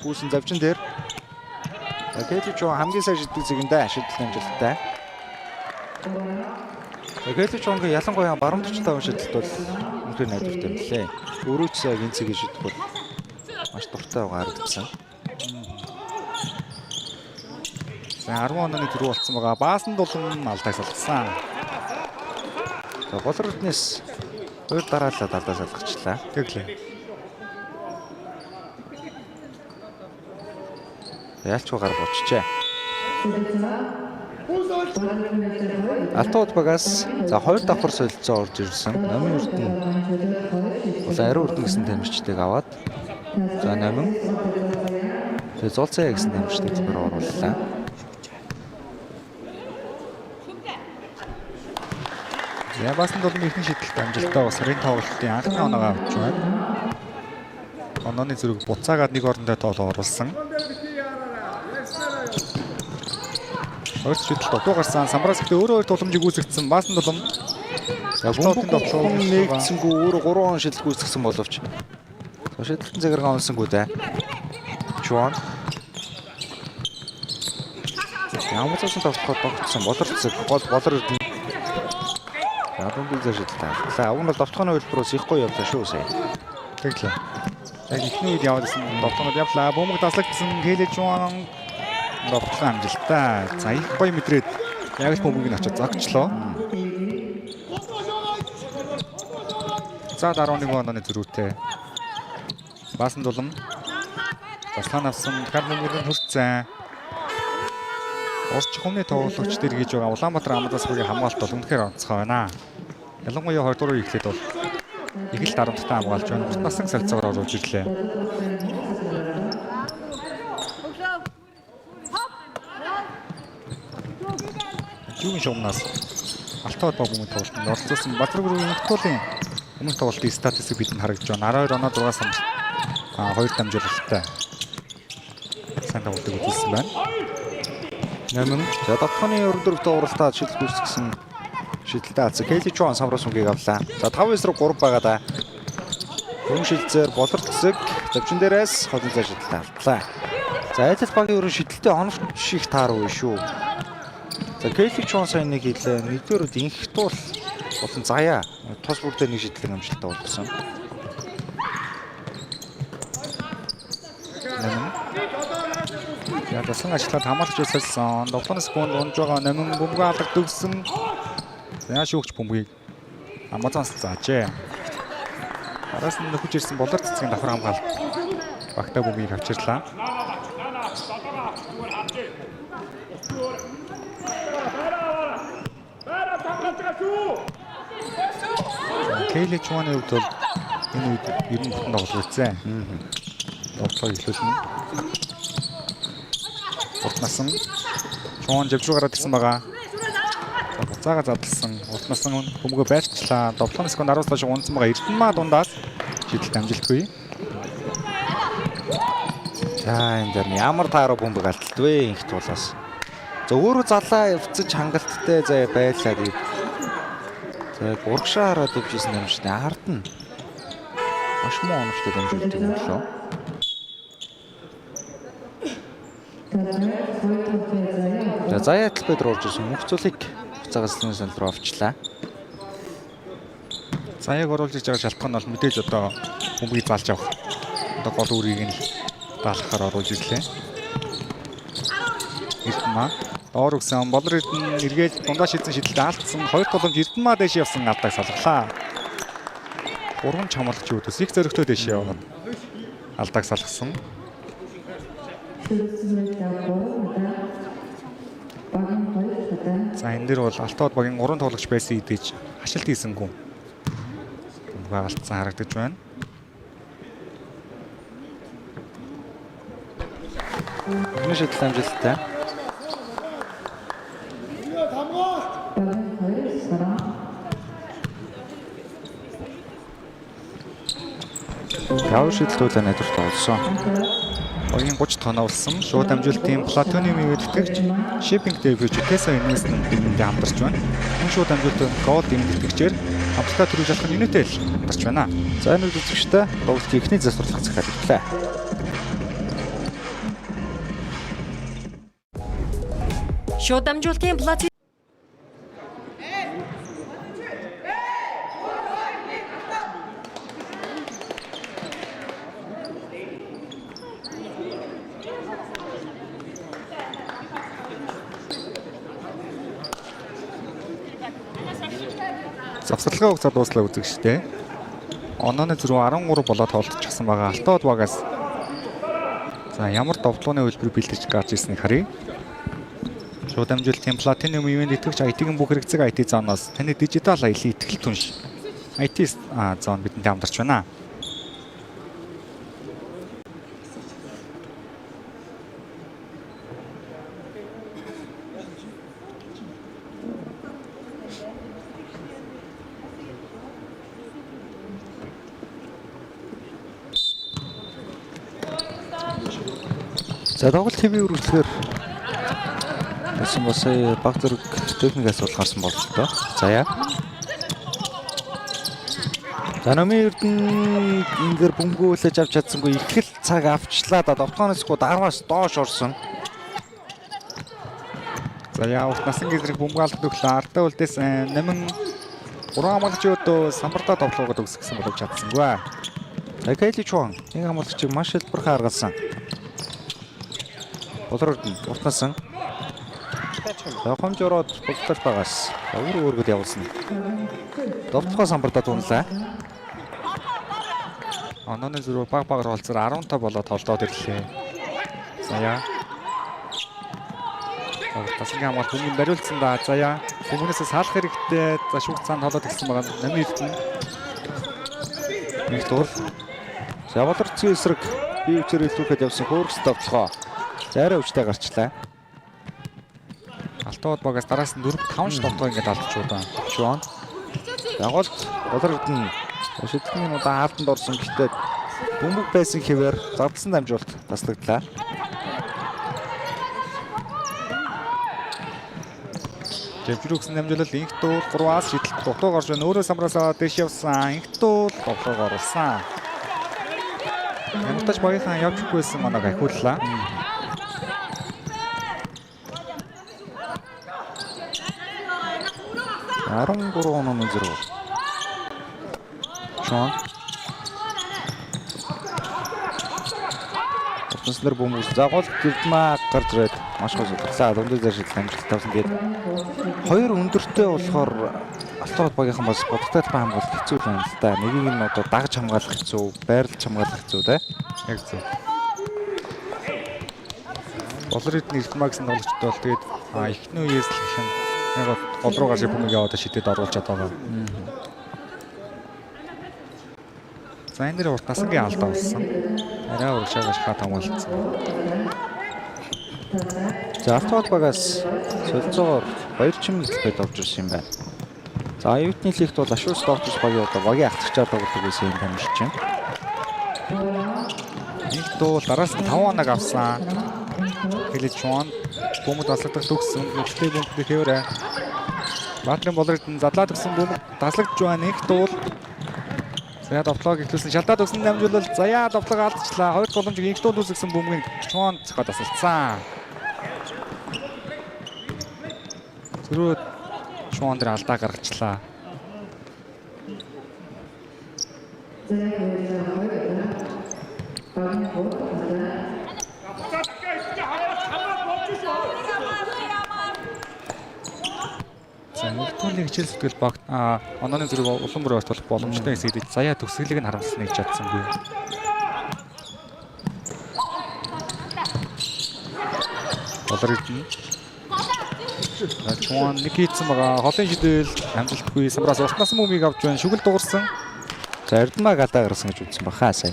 хүүсэн завчин дээр. За Кэлли Чон хамгийн сайн шиддэг зэгэндээ шидэлт амжилттай. Кэлли Чонгийн ялангуяа баруун 45 шидэлт бол үнэхээр найдвартай юм лээ. Өөрөө ч сая гинцэгийн шидэх бол маш дуртай байгаа харагдсан. За 10 онооны түрүү болцсон байгаа. Баасан дулам алдааг салгасан. За болор эднээс хоёр дараалал алдаа салгачлаа. Тэглээ. Ялч багаар буучжээ. Алтууд багаас за хоёр давхар солилцоо орж ирсэн. Номын Эрдэнэ бол ариун Эрдэнэ гэсэн тамирчдыг аваад за номин тэгээ зулцаа гэсэн тамирчдыг зөвөр орууллаа. За баасан дулам ихний шидэлт амжилттай бас сарын тоглолтын анхны оноогоо авч байна. Онооны зүрэг буцаагаад нэг орондоо тоолоо оруулсан. Хоёр шидэлт дутуу гарсан. Самбраас ихтэй өөрөө хоёр туламжийг үүсгэсэн. Баасан дулам За бөмбөг дотлоо нэгдсэнгүү өөрөө 3 он шидэлт үүсгэсэн боловч шидэлтэн цагаараа онсонгүй дээ. Чуан ямар ч зүйл тоглоход тогтсон болор цэцэг гол болор эдэн. За бөмбөг зашидэлт авлаа. Уг нь бол довтлооны хөлбөрөөс их гоё явлаа шүү сая. тэглээ. Яг ихний үед явуулсан довтлогод явлаа. Бөмбөг таслагдсан Кэлли Чон довтлоо амжилттай. За их гоё мэдрээд яг л бөмбөгийг нь очиж зогчлоо. За 11 онооны зөрүүтэй. Баасан дулам заслан авсан дахиад бөмбөгийн хүрцэн. Урч хүмүүний тоглогч дээр гэж байгаа Улаанбаатар Амдаас бүгийн хамгаалалт бол үнэхээр онцгой байна. Ялангуяа 2 дугаар ихлээд бол их л дарамттай хамгаалж байна. Бус насан салцаагаар оруулж ирлээ. Юуны шугамнаас алтууд богомын тоглолтод оролцсон Батрагүрийн Николийн өмнөх тоглолтын статистик бидэнд харагдж байна. 12 оноо 6 самж 2 дамжуулалттай сайн тоглолтыг үзүүлсэн байна. Нэмэн за давханы өрдөрөвт уралдаад шидэлт үүсгэсэн шидэлтээ алцсан Кэлли Чон самраас мөнгийг авлаа. За 5-3 байгаа да. Хүн шилзээр болор цэцэг давчин дээрээс холын зай шидэлтээ авлаа. За Айдас багийн өрөө шидэлтээ оновч шиг тааргүй шүү. За Кэлли Чон сайн нэг хэлээ. Нэгдүгээр инх туул болон заяа тус бүрдээ нэг шидлэг амжилттай болсон. За дасан ажиллаад хамаалагч өсөлсөн. Довтлооны секунд унж байгаа Номин бөмбөг алгад өгсөн. За шүүгч бөмбөгийг Амазонс заажээ. Араас нь нөхөж ирсэн болор цэцгийн давхар хамгаалалт багтаа бөмбөгийг авчирлаа. Кэлли Чоны хувьд бол энэ үед ер нь бүтэн тоглож үзсэн. Довтлоо эхлүүлнэ. Урт насан Чон живж гараад ирсэн байгаа. Буцаага задлсан. Урт насан бөмбөгөө байрчлаа. Довтлооны секунд 10-аас доош унсан байгаа. Эрдэнэ дундаас шидэлт амжилтгүй. За энэ дээр ямар тааруу бөмбөг алдалт вэ инх туулаас. За өөрөө залаа явцаж хангалттай зай байлаа гэдэг. За урагшаа хараад өвчсэн юм шиг ард нь. Маш муу оновчтой дамжуулт юм болоо. За Заяа Талбайд руу орж ирсэн мөнхцөлийг хугацаагаас нүүн санал руу авчлаа. Заяаг оруулж иж байгаа шалтгаан нь бол мэдээж одоо бөмбөгийг залж авах. Одоо гол үрийг нь даалгахаар оруулж ирлээ. Эрдэнэ доор өгсөн болор эрдэнэ эргээд дундаа шийдсэн шидэлтэд алдсан. Хоёр боломж эрдэнэ дээш явсан алдааг салглаа. 3 чамлагч үүдээс их зөрөгтэй дээш явна. Алдааг салгасан. За энэ дэр бол Алтод багийн 3 тоглогч байсан идэж хашилт хийсэнгүү. Бөмбөг алдсан харагдаж байна. Энэ шийдэл амжилттай. Гавь шийдэлтүүд найдварт олсон. Багийн 30 тоноолсон. Шууд амжилтын платониум итгэгч Shipping Day-г Kesa Investment-ийн хамтарч байна. Энэ шууд амжилтын Gold итгэгчээр хамтдаа төрүүлж авах нь юутэй л хамтарч байна. За энэ үзэгчтэй тоглолтын эхний засварлах захиаллаа. Шууд амжилтын платин Завсарлагын хугацаа дууслаа үзэгчтэй. Онооны зүрх 13 болоод тоглолцчихсан байгаа Алтод багаас. За ямар довтлооны хөлбөр бэлдэж гарч ирснийг харъя. Шууд амжилтын платинум ивент итгэгч IT-ийн бүх хэрэгцээг IT зооноос таны дижитал аялын итгэл түнш IT зоон бидэнтэй хамтарч байна. За тоглолт хэвийн үргэлжлэхээр гэсэн бас баг зэрэг техник асуудал гарсан бололтой. Заяа. За номын эрдэнэ ингээд бөмбөгөөлж авч чадсангүй их л цаг авчлаа да довтооноос гоо 10-аас доош орсон. Заяа насан гэзрэг бөмбөг алддаг өглөө ардаа үлдээс нэмэн 3 хамгаалагчид самбартаа тоглоогод өгсгсөн боловч чадсангүй. За Кайли Чуан энэ хамгаалагчийг маш хэлбэрхэн харгалсан. Болор уртнасан. За хомжороод болтол багаас өөргөд явуулсан. Довтлогоо самбартаа тунлаа. Онооны зүрх баг багаар холцоор 15 болоод толдоод ирлээ. Заяа. Тасгийн хамгаалт бөмбөг бариулсан да. Заяа. Бөмбөгөөс салах хэрэгтэй. За шүүх цаанд холоод ирсэн байгаа. Намын эрдэнэ. Нэг туул. За болор цэвэр эсрэг бие үчээр илүүхэд явсан хөөргс довтлогоо. Зарай өвчтэй гарчлаа. Алтод багаас дараас нь 4-5 ш довтлоо ингээд алдчихваа. Чуан. Загалт болор эрдэнэ. Шидэхний удаа хаалтанд орсон гэхдээ бөмбөг байсан хэвээр завдсан дамжуулалт таслагдлаа. Жэмчрүүгсэн дамжуулал инх дуур 3-аас шидэлт дутуу гарч байна. Өөрөө самраасаа дэш явсан. Инх дуур тоглоог оруулсан. Ямтаж багийнхаа явж өгөхгүйсэн манайг ахиуллаа. 13 онооны зэрэг. Чуан. Төвснэр бөмбөг загвал гэрдмаа гарч ирээд маш гоо зүтгэлээ. Дундын зэр шидэл амжилт тавсан. Тэгээд хоёр өндөртэй болохоор Алтод багийнхан бас бодтой хамгаалах хэцүү байна л да. Нэгийг нь одоо дагж хамгаалах хэцүү, байрлаж хамгаалах хэцүү те. Яг зөв. Болор эдний эрдмаа гэсэн тоглогчтой бол тэгээд эхний үеэс л их яг гол руу гашиг бөмбөг яваад шидэд оруулж чадаагаа. За энэ дэр урт насангийн алдаа болсон. Арай урагшаагаш хат хамгаалсан. За Алтод багаас солилцоогоор 2 чимэглэлд орж ирсэн юм байна. За оюутны лигт бол Ашуус Доктors багийн одоо багийн ахлагчаар тоглодог байсан юм тамирч байна. Нэг дуу дараас нь 5 оног авсан. Хэлж Чуан бөмбөг таслагдах төгссөн. Өчтэй бөмбөг хэвээрээ. Баатрин болорд нь задлаад өгсөн бөмбөг таслагдж байна. Нэг дуу. Заяа довтлог ихлүүлсэн. Шалдаад өгсөн дамжуулал Заяа довтлог алдчихлаа. Хоёр боломжийг инх дуу үзсэн бөмбөгийг Чуан цохоод тасалцсан. Тэрөө Шуан дээр алдаа гаргачлаа. За нэгдүгээр хичээл зүтгэл баг онооны зэрэг улам бүр ортолох боломжтой хэсэгдэж заяа төгсгөлийг нь харамсна гэж чадсангүй. Болор ирдэн. Чуан нэг хийцэн байгаа. Холын шидэл амжилтгүй самраас устнаас мөмийг авч байна. Шүгэл дуурсан. За Эрдмаа гадаа гарсан гэж үзсэн баха сая.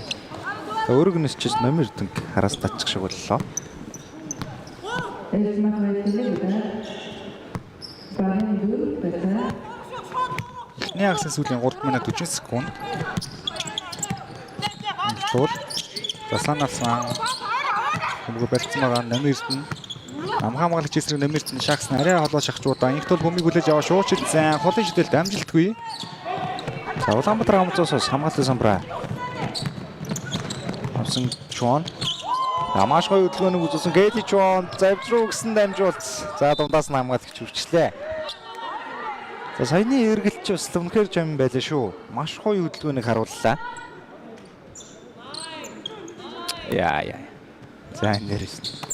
Өөрөг нь ч номер дэнг хараас татчих шиг боллоо. Эхний агсын сүүлийн 3 минут 40 секунд. Тул засаанасан бүгд барьсан байгаа номер эрдэн. Хамгаалагч эсрэг номер эрдэн шахсан арай холоо шахчуудаа инх тул бөмбөг хүлээж аваа шуурчилсан. Холын шидэлд амжилтгүй. За Улаанбаатар хамгаалцаас хамгаалалтын самбраа. Авсан Чуан. Маш гоё хөдөлгөөнийг үзүүлсэн Гэти Чуан завж руу гисэн дамжуулт. За дундаас нь хамгаалагч хүрчлээ. За саяны эргэлч бас үнэхээр жам байлаа шүү. Маш гоё хөдөлгөөнийг харууллаа. Яа. За нэрс.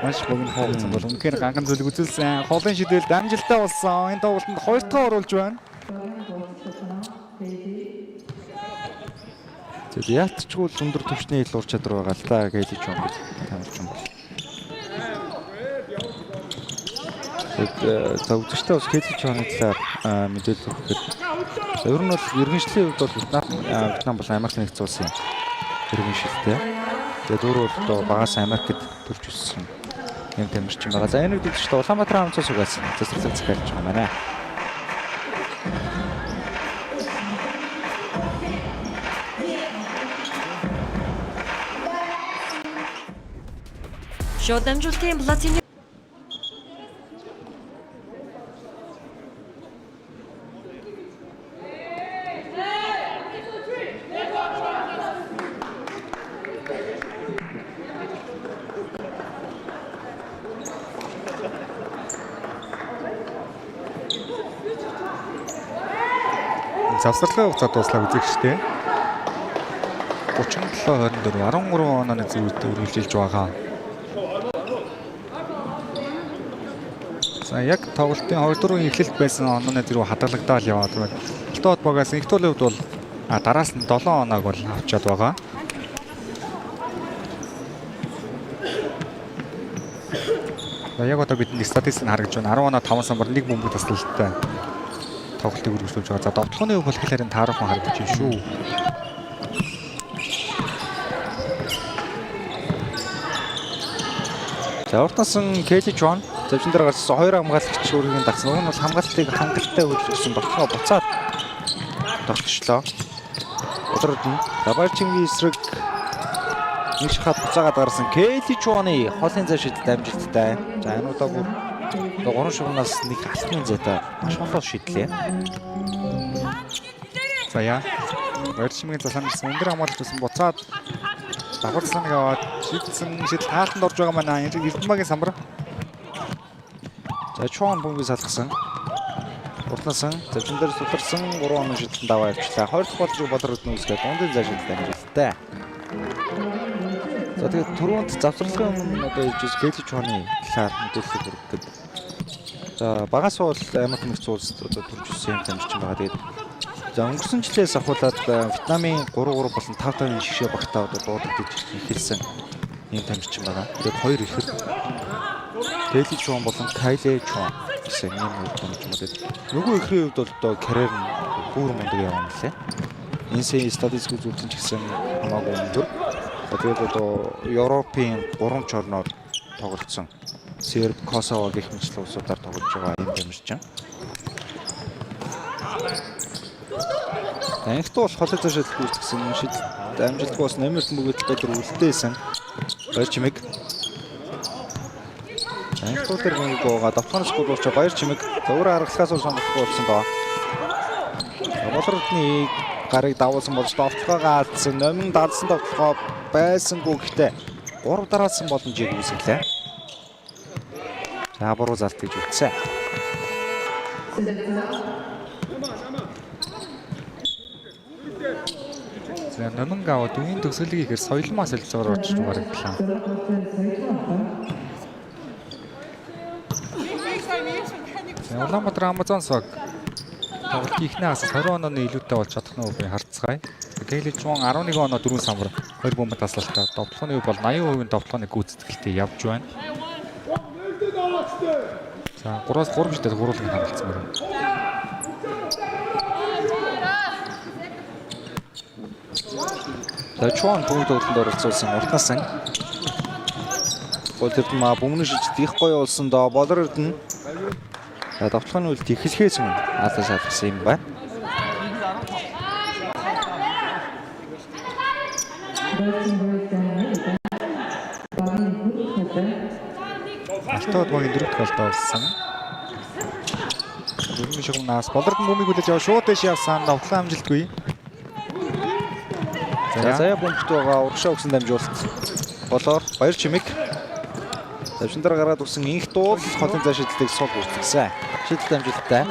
Маш богино хооцсон бол үнэхээр ганган зүйлийг үзүүлсэн. Холын шидэлд амжилттай болсон. Энэ тоглолтод 2 дахь оруулж байна. Тэгээд яалтчгүй өндөр түвшний ил ур чадвар байгаа л да гэж юм бол таамагч юм бол. Тэгээд зөвчтэй бас Кэти Чоны талаар мэдээлэл өгөхөд ер нь бол иргэншлийн хувьд бол Вьетнам бол Америкийн нэгдсэн улсын иргэншилтэй. Тэгээд өөрөө бол багаас Америкт төрж өссөн юм тамирчин байгаа. За энэ үед ч Улаанбаатар хамтаас угаасан засварлаг захиалж байгаа манай. Шууд амжилтын платины Завсралын хугацаа дуслаа үзэгчтэй. 37-24 13 онооны зөвд үргэлжилж байгаа. За яг тоглолтын 2-4 эхлэлт байсан онооны зэрэг хадгалагдаад яваад байна. Толтоод багаас их төлөвд бол дараас нь 7 оноог бол авчаад байгаа. За яг одоо бидний статистик нь харагдж байна. 10 оноо 5 самбар 1 бөмбөг таслалтай тоглолтыг үргэлжлүүлж байгаа. За довтлооны хувь бол их харин таарахгүй харагдаж байна шүү. За уртнасан Кэти Чуан завжин дээр гарсан 2 хамгаалагч өөрийн дагсан. Уг нь бол хамгаалтыг хангалттай хөгжүүлсэн болтгоо буцаад тогтчлоо. Өдөрт нь Забарчингийн эсрэг нэг шахаад буцаагаад гарсан Кэти Чуаны холын зай шидэлд амжилттай. За энэ удаа бүр 3 шугнаас нэг алтны зайтай маш холоо шидлээ. За яа. Барьшмын засаансан өндөр хамгаалалт гэсэн буцаад давхарцланыг аваад шийдсэн шийдэл таалтанд орж байгаа манай Эрдмагийн самбар. За Чуан бөмбөгийг салгасан. Уртнасан завжин дээр суларсан 3 оноо шидэлд аваа явчлаа. 2 дахь болж Болор өднө үсгээд дундын зай шидэлд амжилттай. За тэгээд түрүүнд завсралын өмнө одоо ижиж Кэти Чуаны талаар мэдээлэл өгдөг. За багаас бол Америк нэгдсэн улсад одоо төрж ирсэн юм тамирчин байгаа. Тэгээд за өнгөрсөн жилээс ахуулаад Вьетнамын 3-3 болон 5-5-ын шишээ багтаа одоо дуудагдаж эхэлсэн юм тамирчин байгаа. Тэгээд 2 ихэр Кэти Чуан болон Кайле Чуан гэсэн юм тамирчнууд. Нөгөө ихрийн хувьд бол одоо карьер нь бүр мундаг явна лээ. Энэсээ статистик үзүүлсэн ч гэсэн хамаагүй өндөр. Тэгээд одоо Европын 3 чорноор тоглолцсон. Серб, Косово гэх мэтлэн улсуудаар тоглож байгаа юм тамирчин. Энэхт бол холын зай шидэлд үүсгэсэн шидэлд амжилтгүй бас нэмэрт мөгөдөл байтар үлдээсэн. Баярчимэг. Энэхт бол тэр нэг гоогаа давтахнаас гудуулж Баярчимэг зөвөрө харгалахаас сонголтгүй болсон доо. Болордны гарыг давуулсан болж довтлогоо алдсан, номин дадсан довтлогоо байсангүй гэхдээ 3 дараалсан боломжийг үүсгэлээ. За буруу залт гэж үзсэн. За Номингава дүйн төгсгөлийг ихээр соёлмаа солилцоогоор орж харагдлаа. За Улаанбаатар Амазонс баг тоглолт ихнээс 20 онооны илүүтэй болж чадах нь үгүй харцгаая. Гэлэж Жуан 11 оноо 4 самбар 2 бомб таслалтаа тоглохын үе бол 80% тоглохын гүйцэтгэлтэй явж байна. За 3-аас 3 жилдээ гурван хамгаалсан байна. Тачуан бүгд тоглолтод оролцуулсан уртнасан. Болтерт ма бөмбөг шилжт их гоё болсон доо болорд нь тоглохын үед ихлэхээс мөн наадаас алгасан юм байна. Алтууд багийн дөрөвт голдоо болсон. Дөрвөн шугамнаас болорд нь бөмбөгийг хүлээж аваа шууд дэш явсан давтлаа амжилтгүй. Заяа бомбт байгаа урагшаа өгсөн дамжуулалт. Болоор баяр чимэг. Тавшин дараа гараад өгсөн инх дуул хотын зай шидэлтийг сул үүсгэсэн. Шидэлт дамжуулалттай.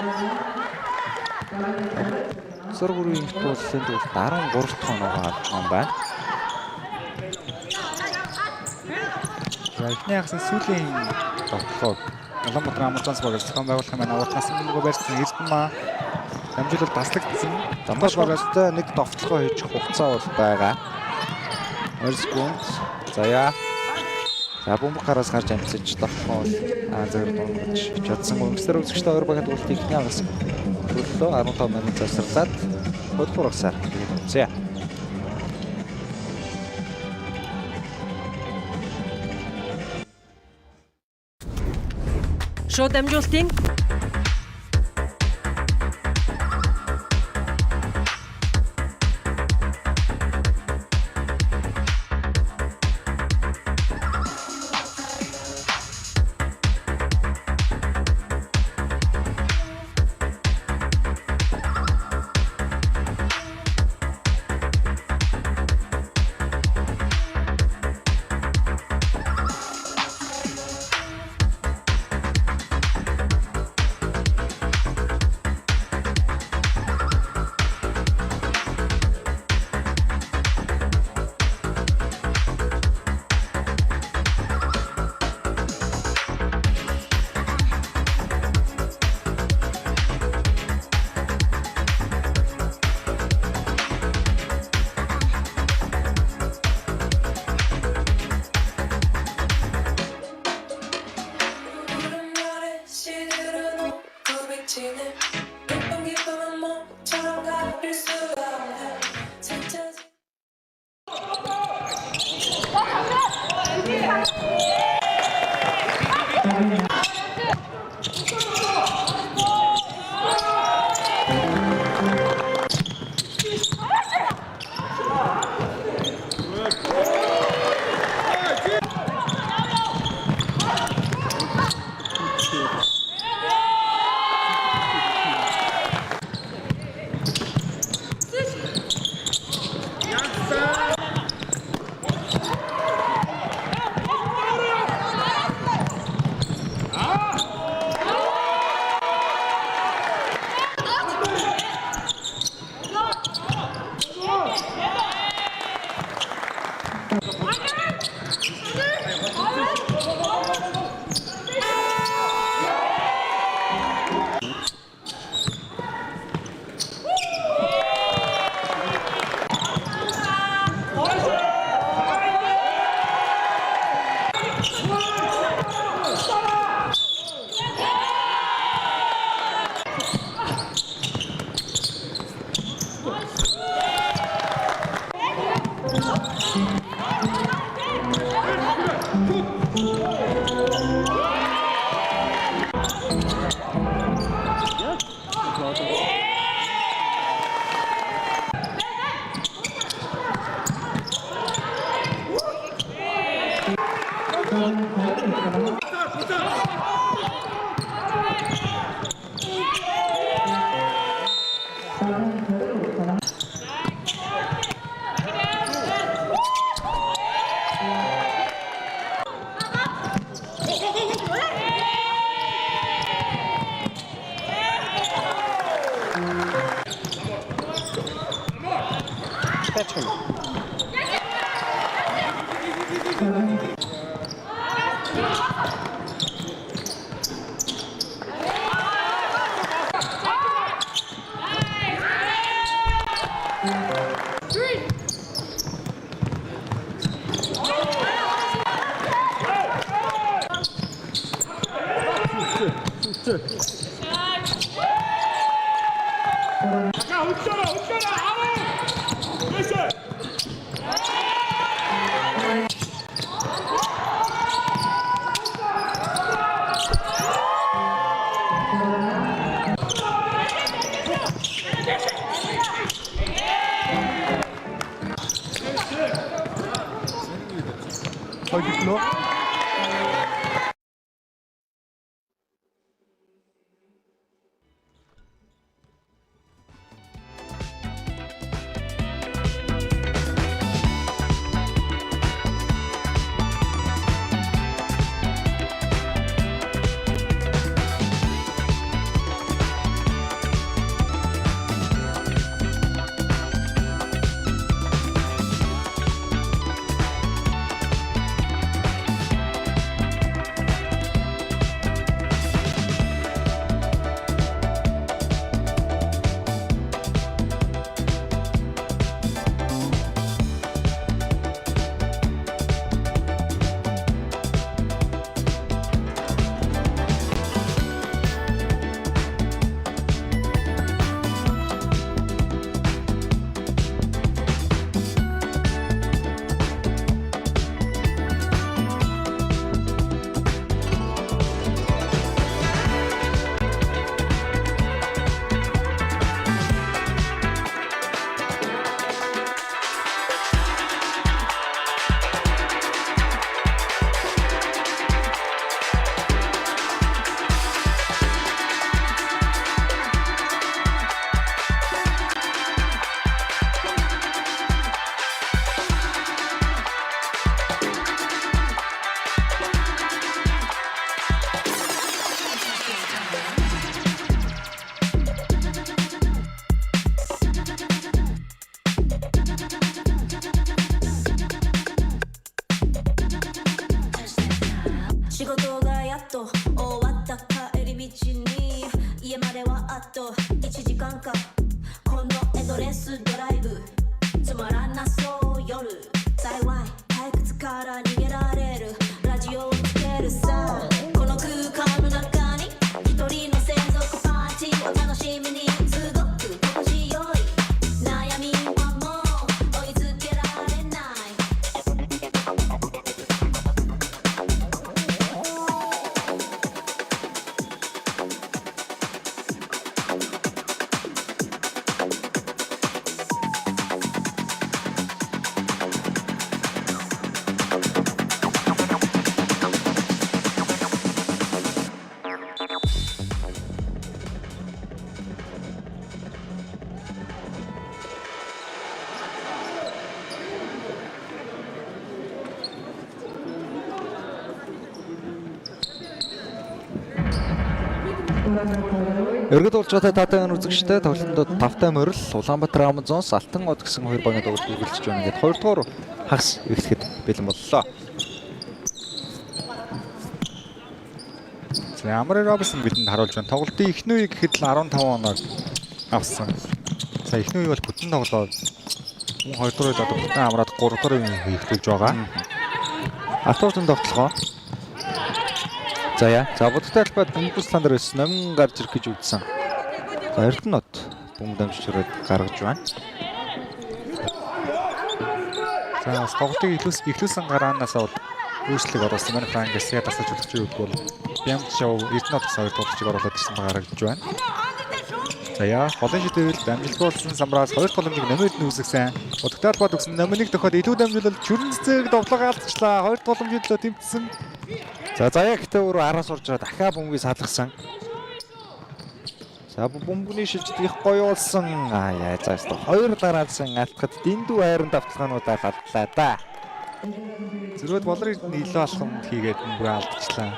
Сөргөрийн инх дуулын тул 13 дахь оноогоо авч байгаа юм байна. За эхний хагасны сүүлийн тоглолт Улаанбаатар Амазонс багаас зохион байгуулах юм байна. Уртнаас нөгөө барьсан Эрдэнэ дамжуулалт таслагдсан. Замбаш багастай нэг довтлогоо хийж хугацаа бол байгаа. 2 секунд. Заяа. За бөмбөг гараас гарч амжиж тоглох бол зөвөр дунгаж чадсан. Өнгөсдөр үзэгчтэй хоёр багийн тоглолтыг ихний хагас төлөө 15 минут засварлаад хөдөлгөөрөсөөр. За. Шууд дамжуулалтын таачих юм. Өргөд болж байгаа татан үзэгчтэй тоглолтод тавтай морил Улаанбаатар Амазонс Алтан од гэсэн хоёр багийн тоглолт үргэлжлэж байна. Ингээд 2 дугаар хагас эхлэхэд бэлэн боллоо. За Амрын Робинсон бидэнд харуулж байна. Тоглолтын эхний үе гэхэд л 15 оноо авсан. За эхний үе бол бүтэн тоглоод мөн 2 дугаар одоо бүтэн амраад 3 дугаар үе эхлүүлж байгаа. Автобусны тоглолгоо. За яа. За бодтой талбайд бөмбөс ландар өс номин гарч ирэх гэж үзсэн. За Эрдэнэт бөмбөг дамжиж өрөөд гаргаж байна. За тоглолтыг эхлүүлсэн гараанаас бол өөрчлөлт оруулсан. Манай Франкс яг тасалж өгч өгөх бол Бямт шоу Эрдэнэт сая тоглолтыг оруулаад ирсэн гаргаж байна. За яа. Голын шидэвэл дамжуулсан самраас 2 голомжийг нэмээд нүүсгсэн. Бодтой талбайд өгсөн номиныг тохиод илүү дамжуулал чүрэн цэцэг тоглоо алдчихлаа. 2 голомжийн төлөө тэмцсэн. За заяа гэхдээ өөрөө араас орж байгаа дахиад бөмбөгийг салгасан. За бөмбөгийн шилжилт их гоё болсон. Яа за хоёр дараалсан алтхад дэндүү хайрын давталгаануудаа халдлаа да. Зэрвэд болор эрдэнэ илүү алхам хийгээд бөмбөг алдчихлаа.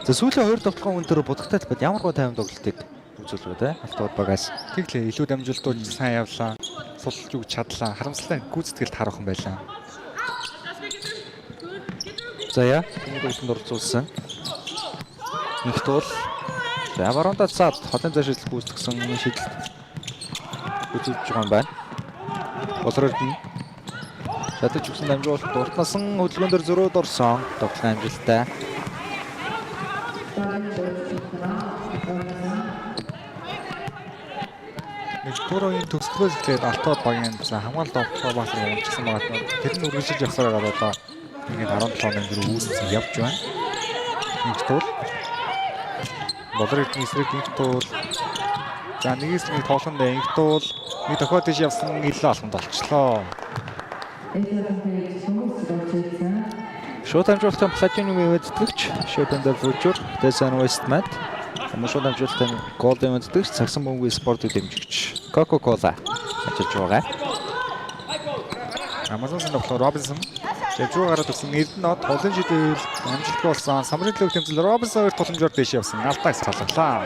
За сүүлийн хоёр давталгаан өндөр бодогтой талбайд ямар гоо тайван тоглолтыг үзүүлвэ те. Алтууд багаас. Тэглээ илүү дамжуултууд сайн явлаа. Сулж өгч чадлаа. Харамсалтай гүйцэтгэлд хараахан байлаа. За яа. Үүнд орцуулсан. Нэгт бол за баруунда цаад хотын зашил гүйцэтгсэн шийдэл үзүүлж байгаа юм байна. Болроод нь шатаж өгсөн дамжуулалт дуртнасан хөдөлгөөн дээр зөрөөд орсон. Тоглоом амжилттай. Нэг турын төгсгөөс эхлээд алтууд багийн хамгаалалт авах багаар унжсан байгаа. Тэр нь үргэлжлэж явсаар байгаа одоо ингээд 17 он гэр үүссэн явж байна. Нэгт бол Болроод эсрэг нэгт бол за нэгээс нэг тоглоом дээр нэгт бол нэг тохиол тийш явсан илүү алхамд болчлоо. Шууд амжуулалтын платинум эвэдтгэгч Шодан Дэвжур Дэсэн Вестмат шууд амжуулалтын голден эвэдтгэгч Сагсан бөмбөгийн спортыг дэмжигч Coca-Cola ажиллаж байгаа. Амазонс нөхөр Робинсон Дэвжур гараад өгсөн Эрдэнэт толын шидэл амжилттай болсон. Самрын төлөв тэмцэл Робинсон хоёр тулгамжаар дэш явсан. Алтайс талглаа.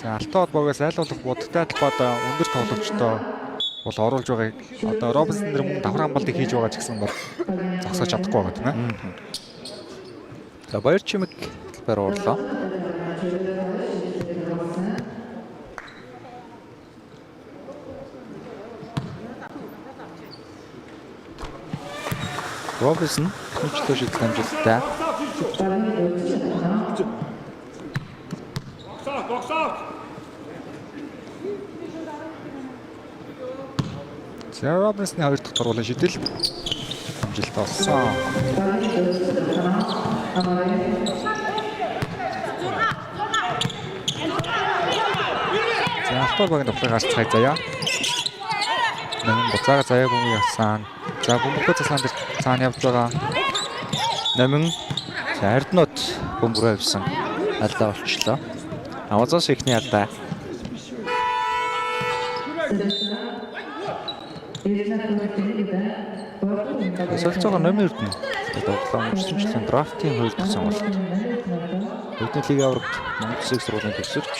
За алтууд богоос айл болох будтай талбайд өндөр тоглогчтой бол оруулж байгааг одоо Робинсон нэр мөн давхар хамгаалтыг хийж байгаа ч гэсэн бол зогсоож чадахгүй байгаа тийм ээ. За баяр чимэг талбайр уурлаа. Робинсон хүчлөө шийдэл амжилттай. За Робинсны хоёр дахь туруулын шидэл амжилттай болсон. За алтууд багийн тоглогоос цай заяа. Нэмэн буцаага заяа бөмбөг явсан. За бөмбөг цаслаан дээр цаана явж байгаа. Нэмэн за Эрдэнэт бөмбөрөө авсан. Алдаа болчлоо. Амазонс ихний алдаа. Солилцоогоо номер нь тоглоом үргэлжлүүлсэн драфтын хоёр дахь сонголт. Бидний лиг аврагт Монгол Улсын сургуулийн төгсөгч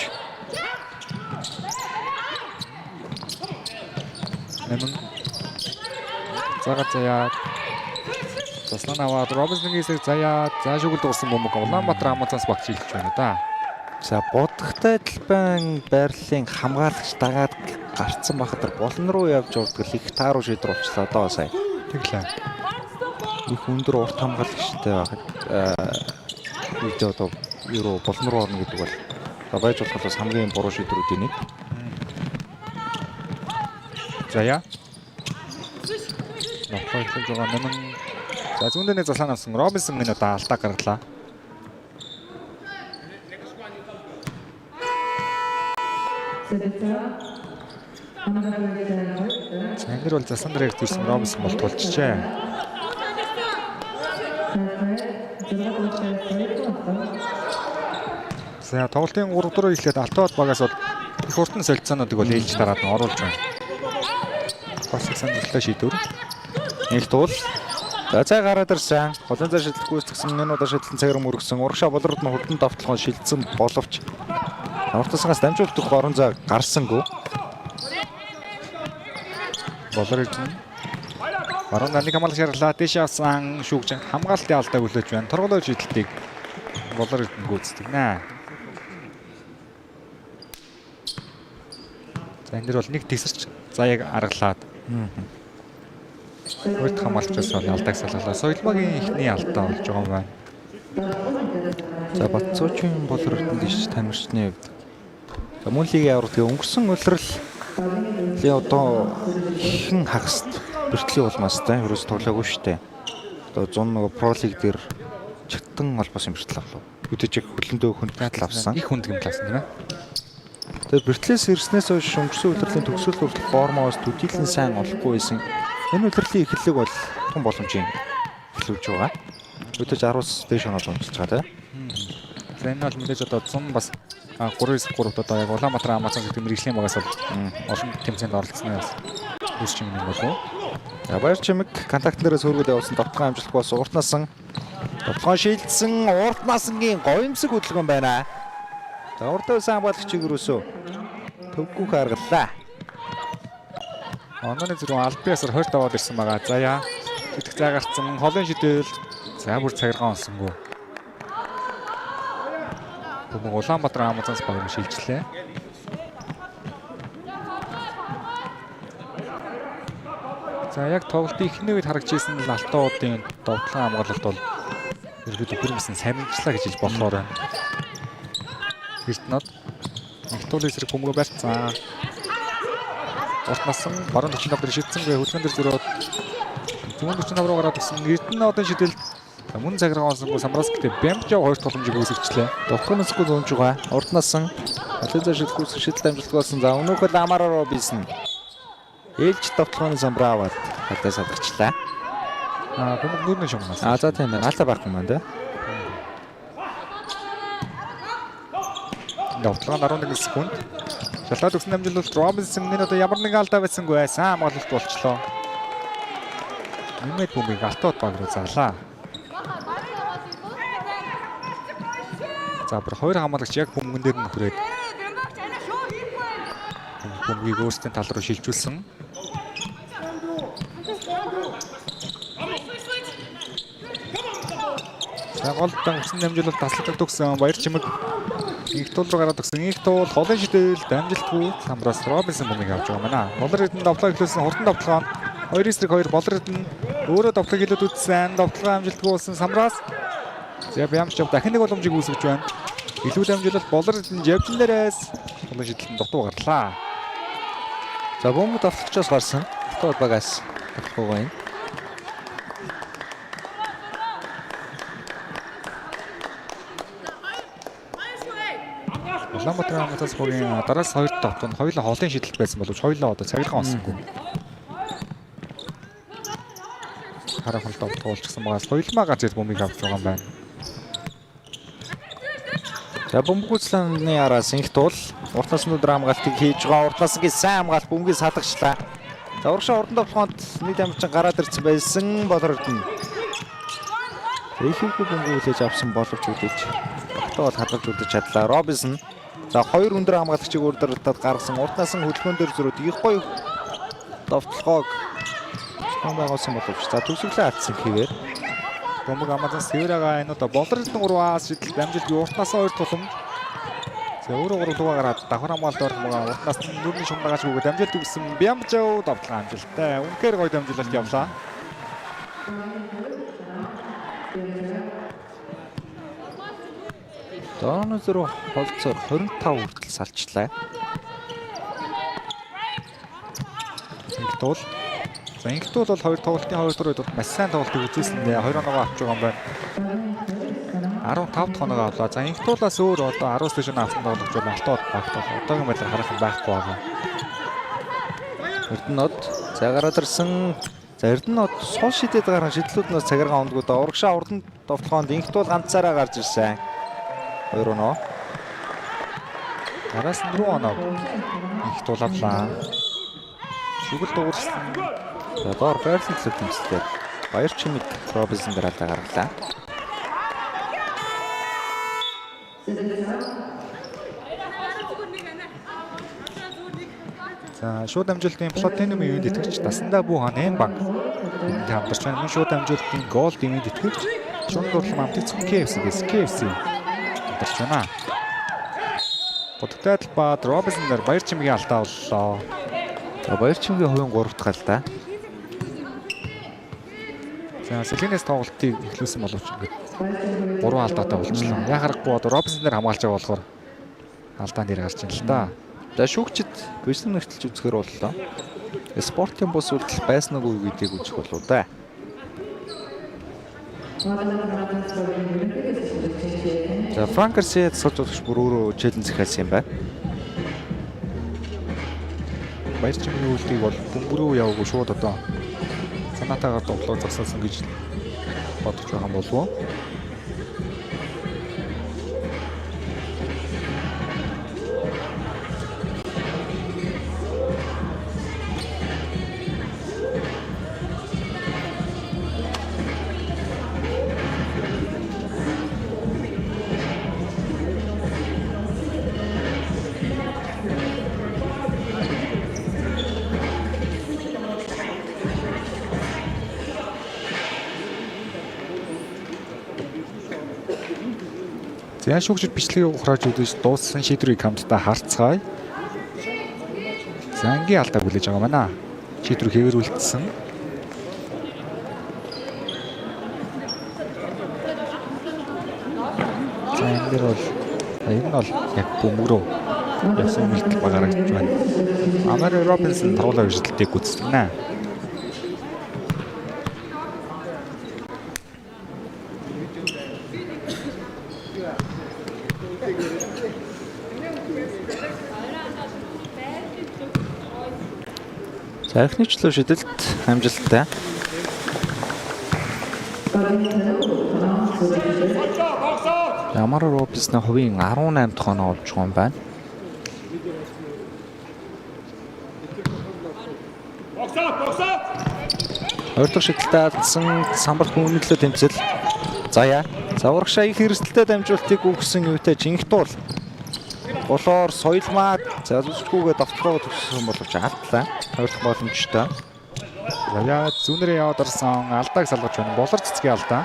Нэмэн заяа заслан аваад Робинсонгийн эсрэг заяа заашгүй дуурсан бөмбөг Улаанбаатар Амазонс багч хэлж байна да. за бодохтой талбайн байрлалын хамгаалагч дагаад гарцсан бахад болон руу явж урдгал их тааруу шийдвэр болчлоо доо сая. Тэглээ. Их өндөр урт хамгаалагчтай байхад видео одоо юу болон руу орно гэдэг бол одоо байж болох бас хамгийн буруу шийдвэрүүдийн нэг. Заяа. Нохой хэлж байгаа нэмэн за зүүндээ нэг заслан авсан Робинсон энэ одоо алдаа гаргалаа. Цангэр бол засан дээр ирсэн Робинсон бол тулжжээ. За тоглолтын 3 дугаар эхлээд алтууд багаас бол их уртан солилцоонуудыг бол ээлж дараад нь оруулж байна. Бас их саналтай шийдвэр. Нэгт бол за цай гараад ирсэн. Холын цай шидэл гүйцэтгсэн минутаа шидэлтэн цагаар мөргсөн. Урагшаа болроод нь хурдан давталхан шилжсэн боловч Ортосгоос дамжуулт өгөх орон зай гарсангүй. Болроод баруун нэг хамгаалал шаарлаа дэш авсан шүүгч хамгаалтын алдааг хүлээж байна. Торгуулаа шийдэлтийг болроод гүйцэтгэнэ. За энэ дэр бол нэг тесэрч заяаг аргалаад. Өөрт хамгаалчаас бол алдааг салгалаа. Соёлмагийн ихний алдаа болж байгаа юм байна. За Батцуучийн болроод дэш тамирчны хувьд за мөн лигийн аврагт өнгөрсөн улирал ли одоо хэн хагаст бэртлийн улмаастай ерөөс тоглоогүй штэ. Одоо 101 Pro League дээр чагтан холбоосон бэртэл авлаа. Үдэж хөлөндөө хүнд авсан. Их хүнд гэмт авсан тийм ээ. Тэгээд бэртлээс ирснээс хойш өнгөрсөн улирлын төгсгөл хүртэл формоос төдийлэн сайн олохгүй байсан. Энэ улирлын эхлэлэг бол тун боломжийн эхлүүлж байгаа. Үдэж 10-аас дээш оноо унцж байгаа тийм. За энэ бол мэдээж одоо 100 бас 3-9-3-т одоо яг Улаанбаатар Амазонс гэдэг мэргэжлийн багаас бол олон тэмцээнд оролцснаас үсч юм болов уу? За баяр чимэг контактлерээс хөргөл явуулсан давтган амжилтгүй бас уртнасан Тоглоом шилжсэн урт насангийн гоёмсог хөдөлгөөн байна. За урдаа сайн хамгаалагчийг өрөөсөө төвгүүх харгаллаа. Онооны зэрэг Альбиасаар 20 даваад ирсэн байгаа. За яа. Идэх цай гарцсан холын шидэл. За бүр цагиргаан олсонгүй. Бүгд Улаанбаатар Амазонс баг шилжлээ. За яг тоглолтын эхний үед харагдж ирсэн л алтуудын довтлон хамгаалалт бол ерөөдөө бүрмсэн самжлаа гэж хэлж болохоор байна. Эрдэнэт их туулын эсрэг бөмбөгөө барьцсан. Урт насан баруун 45 дээр шидсэнгүй хөлгөн дээр зөрөөд зүүн 45 руу гараад ирсэн Эрдэнэтийн шидэлд мөн цагиргаан олсонгүй самраас гэдэг Бямжав хоёр тогломжийг үүсгэжлээ. Довтлоноосгүй зүүнж байгаа. Урт насан Ализа шилхүүс шидэл амжилттай болсон. За өнөөхөл Амараа Робинсон ээлж довтлооны самбраа аваад хатаа садагчлаа. Бөмбөг нүүрний шугнаас. За тийм байна. Алаа байхгүй маань тий. Довтлогоо 11 секунд. Шалтгаан өгсөн амжилт бол Робинсонны одоо ямар нэгэн алдаа байсангүй сайн хамгаалалт болчлоо. Нэмээд бөмбөгийг алтууд баг руу заалаа. За бүр хоёр хамгаалагч яг бөмбөгөн дээр нь хүрээд бөмбөгийг өөрсдийн тал руу шилжүүлсэн. За голдон өгсөн амжилт таслалт өгсөн баяр чимэг их туул руу гараад өгсөн. Их туул холын шидэл дамжилтгүй самбраас Робинсон бөмбөгийг авч байгаа маа. Болор эдэн довтлоо эхлүүлсэн хурдан довтлоо 2-2 болор эдэн өөрөө довтлог хэлээд үтсэн. Довтлоо амжилтгүй болсон самбраас за Бямжав дахин нэг боломжийг үүсгэж байна. Илүү дамжуулалт болор эдэн Жевжин дээрээс холын шидэлтэн дутуу гарлаа. За бөмбөг довтлогчоос гарсан. Тоо багаас довтлогоо юм. Улаанбаатар Амазонс багийн дараас хоёр довтлоо хоёулаа холын шидэлт байсан боловч хоёулаа одоо цагиргаан олсонгүй. Харахад довтлоо олчихсан багаас хоёулмаа газар бөмбөгийг авч байгаа юм байна. За бөмбөгүцлэний араас их туул урт насны өдөр хамгаалтыг хийж байгаа. Урт насны сайн хамгаалт бөмбөгийг садагчлаа. За урагшаа урдан довтлоонд нийт амжилт гараад ирсэн байсан болордно. Ихэнхүү бөмбөг хүлээж авсан боловч үлээж тогтоол хадгалж үлдэж чадлаа. Робинсон за хоёр өндөр хамгаалагчийг урдартад гаргасан урт насны хөдөлгөөн дээр зөрөөд их гоё довтлогоог байгуулсан боловч за төгсгөлөө алдсан хэвээр Бөмбөг Амазонс Северага энэ одоо болор эдэн 3-аас шидэлт амжилт урт насны хоёр тулам. За өөрөө 3 дугаар гараад давхар хамгаалалт орох байгаа. Урт насны нүүрний шумдагаач бүгд амжилт өгсөн. Бямжав довтлоо амжилттай. Үнэхээр гоё дамжуулалт явлаа. Дооны зөрөө холцоор 25 хүртэл салчлаа. Инх туул. За инх туул бол хоёр тоглолтын хоёр дөрөв бол маш сайн тоглолтыг үзүүлсэн. 2 оногоо авч байгаа юм байна. 15 дахь оногоо авлаа. За инх туулаас өөр одоо 10-с дээш авсан тоглогч бол алтууд багтаа. Одоогийн байдлаар харах юм байхгүй байгаа. Эрдэнэт за гараад ирсэн. За Эрдэнэт сул шидэд гарсан шидлүүднээс цагиргаан ондгуудаа урагшаа урдан довтлоонд инх туул ганцаараа гарч ирсэн. 2 оноо. Араас нь 4 оноо. Их туул авлаа. Шүгэл дуурсан. За доор байрлал тэмцэлээр баяр чимэг Робинсон дээр алдаа гаргалаа. За шууд амжилтын платинум ивент итгэгч Дасандаа Буухан Эмбанк энд хамтарч байна. Мөн шууд амжилтын голд ивент итгэгч Шунал дурлал Амтцэн KFC хамтарч байна. Бодогтой талбайд Робинсон дээр баяр чимгийн алдаа боллоо. За баяр чимгийн хувийн 3 дахь алдаа. За Селинес тоглолтыг эхлүүлсэн боловч ингээд 3 алдаатай болчихлоо. Яа харахгүй одоо Робинсон дээр хамгаалж байгаа болохоор алдаан дээр гарч ийн л да. За шүүгчид бэлэн нэртэлж үзэхээр боллоо. Спортын бус үйлдэл байсан уу гэдгийг үзэх болов да. За Франкерсэд суулж өгч бүр өөрөө челленж захиалсан юм байна. Баяр чимгийн үйлдэлийг бол бөмбөрөө яваагүй шууд одоо санаатаагаар тоглоо засалсан гэж бодож байгаа юм болов уу? За шүүгчд бичлэгийг ухрааж үзэж дууссан шийдвэрийг хамтдаа харцгаая. За ангийн алдаа хүлээж байгаа маа. Шийдвэр хэвээр үлдсэн. За энэ дэр бол энэ нь бол яг бөмбөрөө ясан үлдэл багаарагч байна. Амари Робинсон тоглоом өрсөлдөлтийг гүйцэтгэнэ. За эхний чөлөө шидэлт амжилттай. Амари Робинсны хувийн 18 дахь оноо олж байгаа юм байна. Хоёр дахь шидэлтэд алдсан самбарт үнэлэлт тэмцэл. Заяа. Заврагшаа их хэрсэлтэд дамжуултыг өгсөн юутай жинхтуул. Болоор соёлмаа за зүсгүүгээ давталгаа төгссөн боловч алдлаа. Хоёр дахь боломжтой. Заяа зүүнээрээ яваад орсон алдааг салгаж байна. Болор цэцгийн алдаа.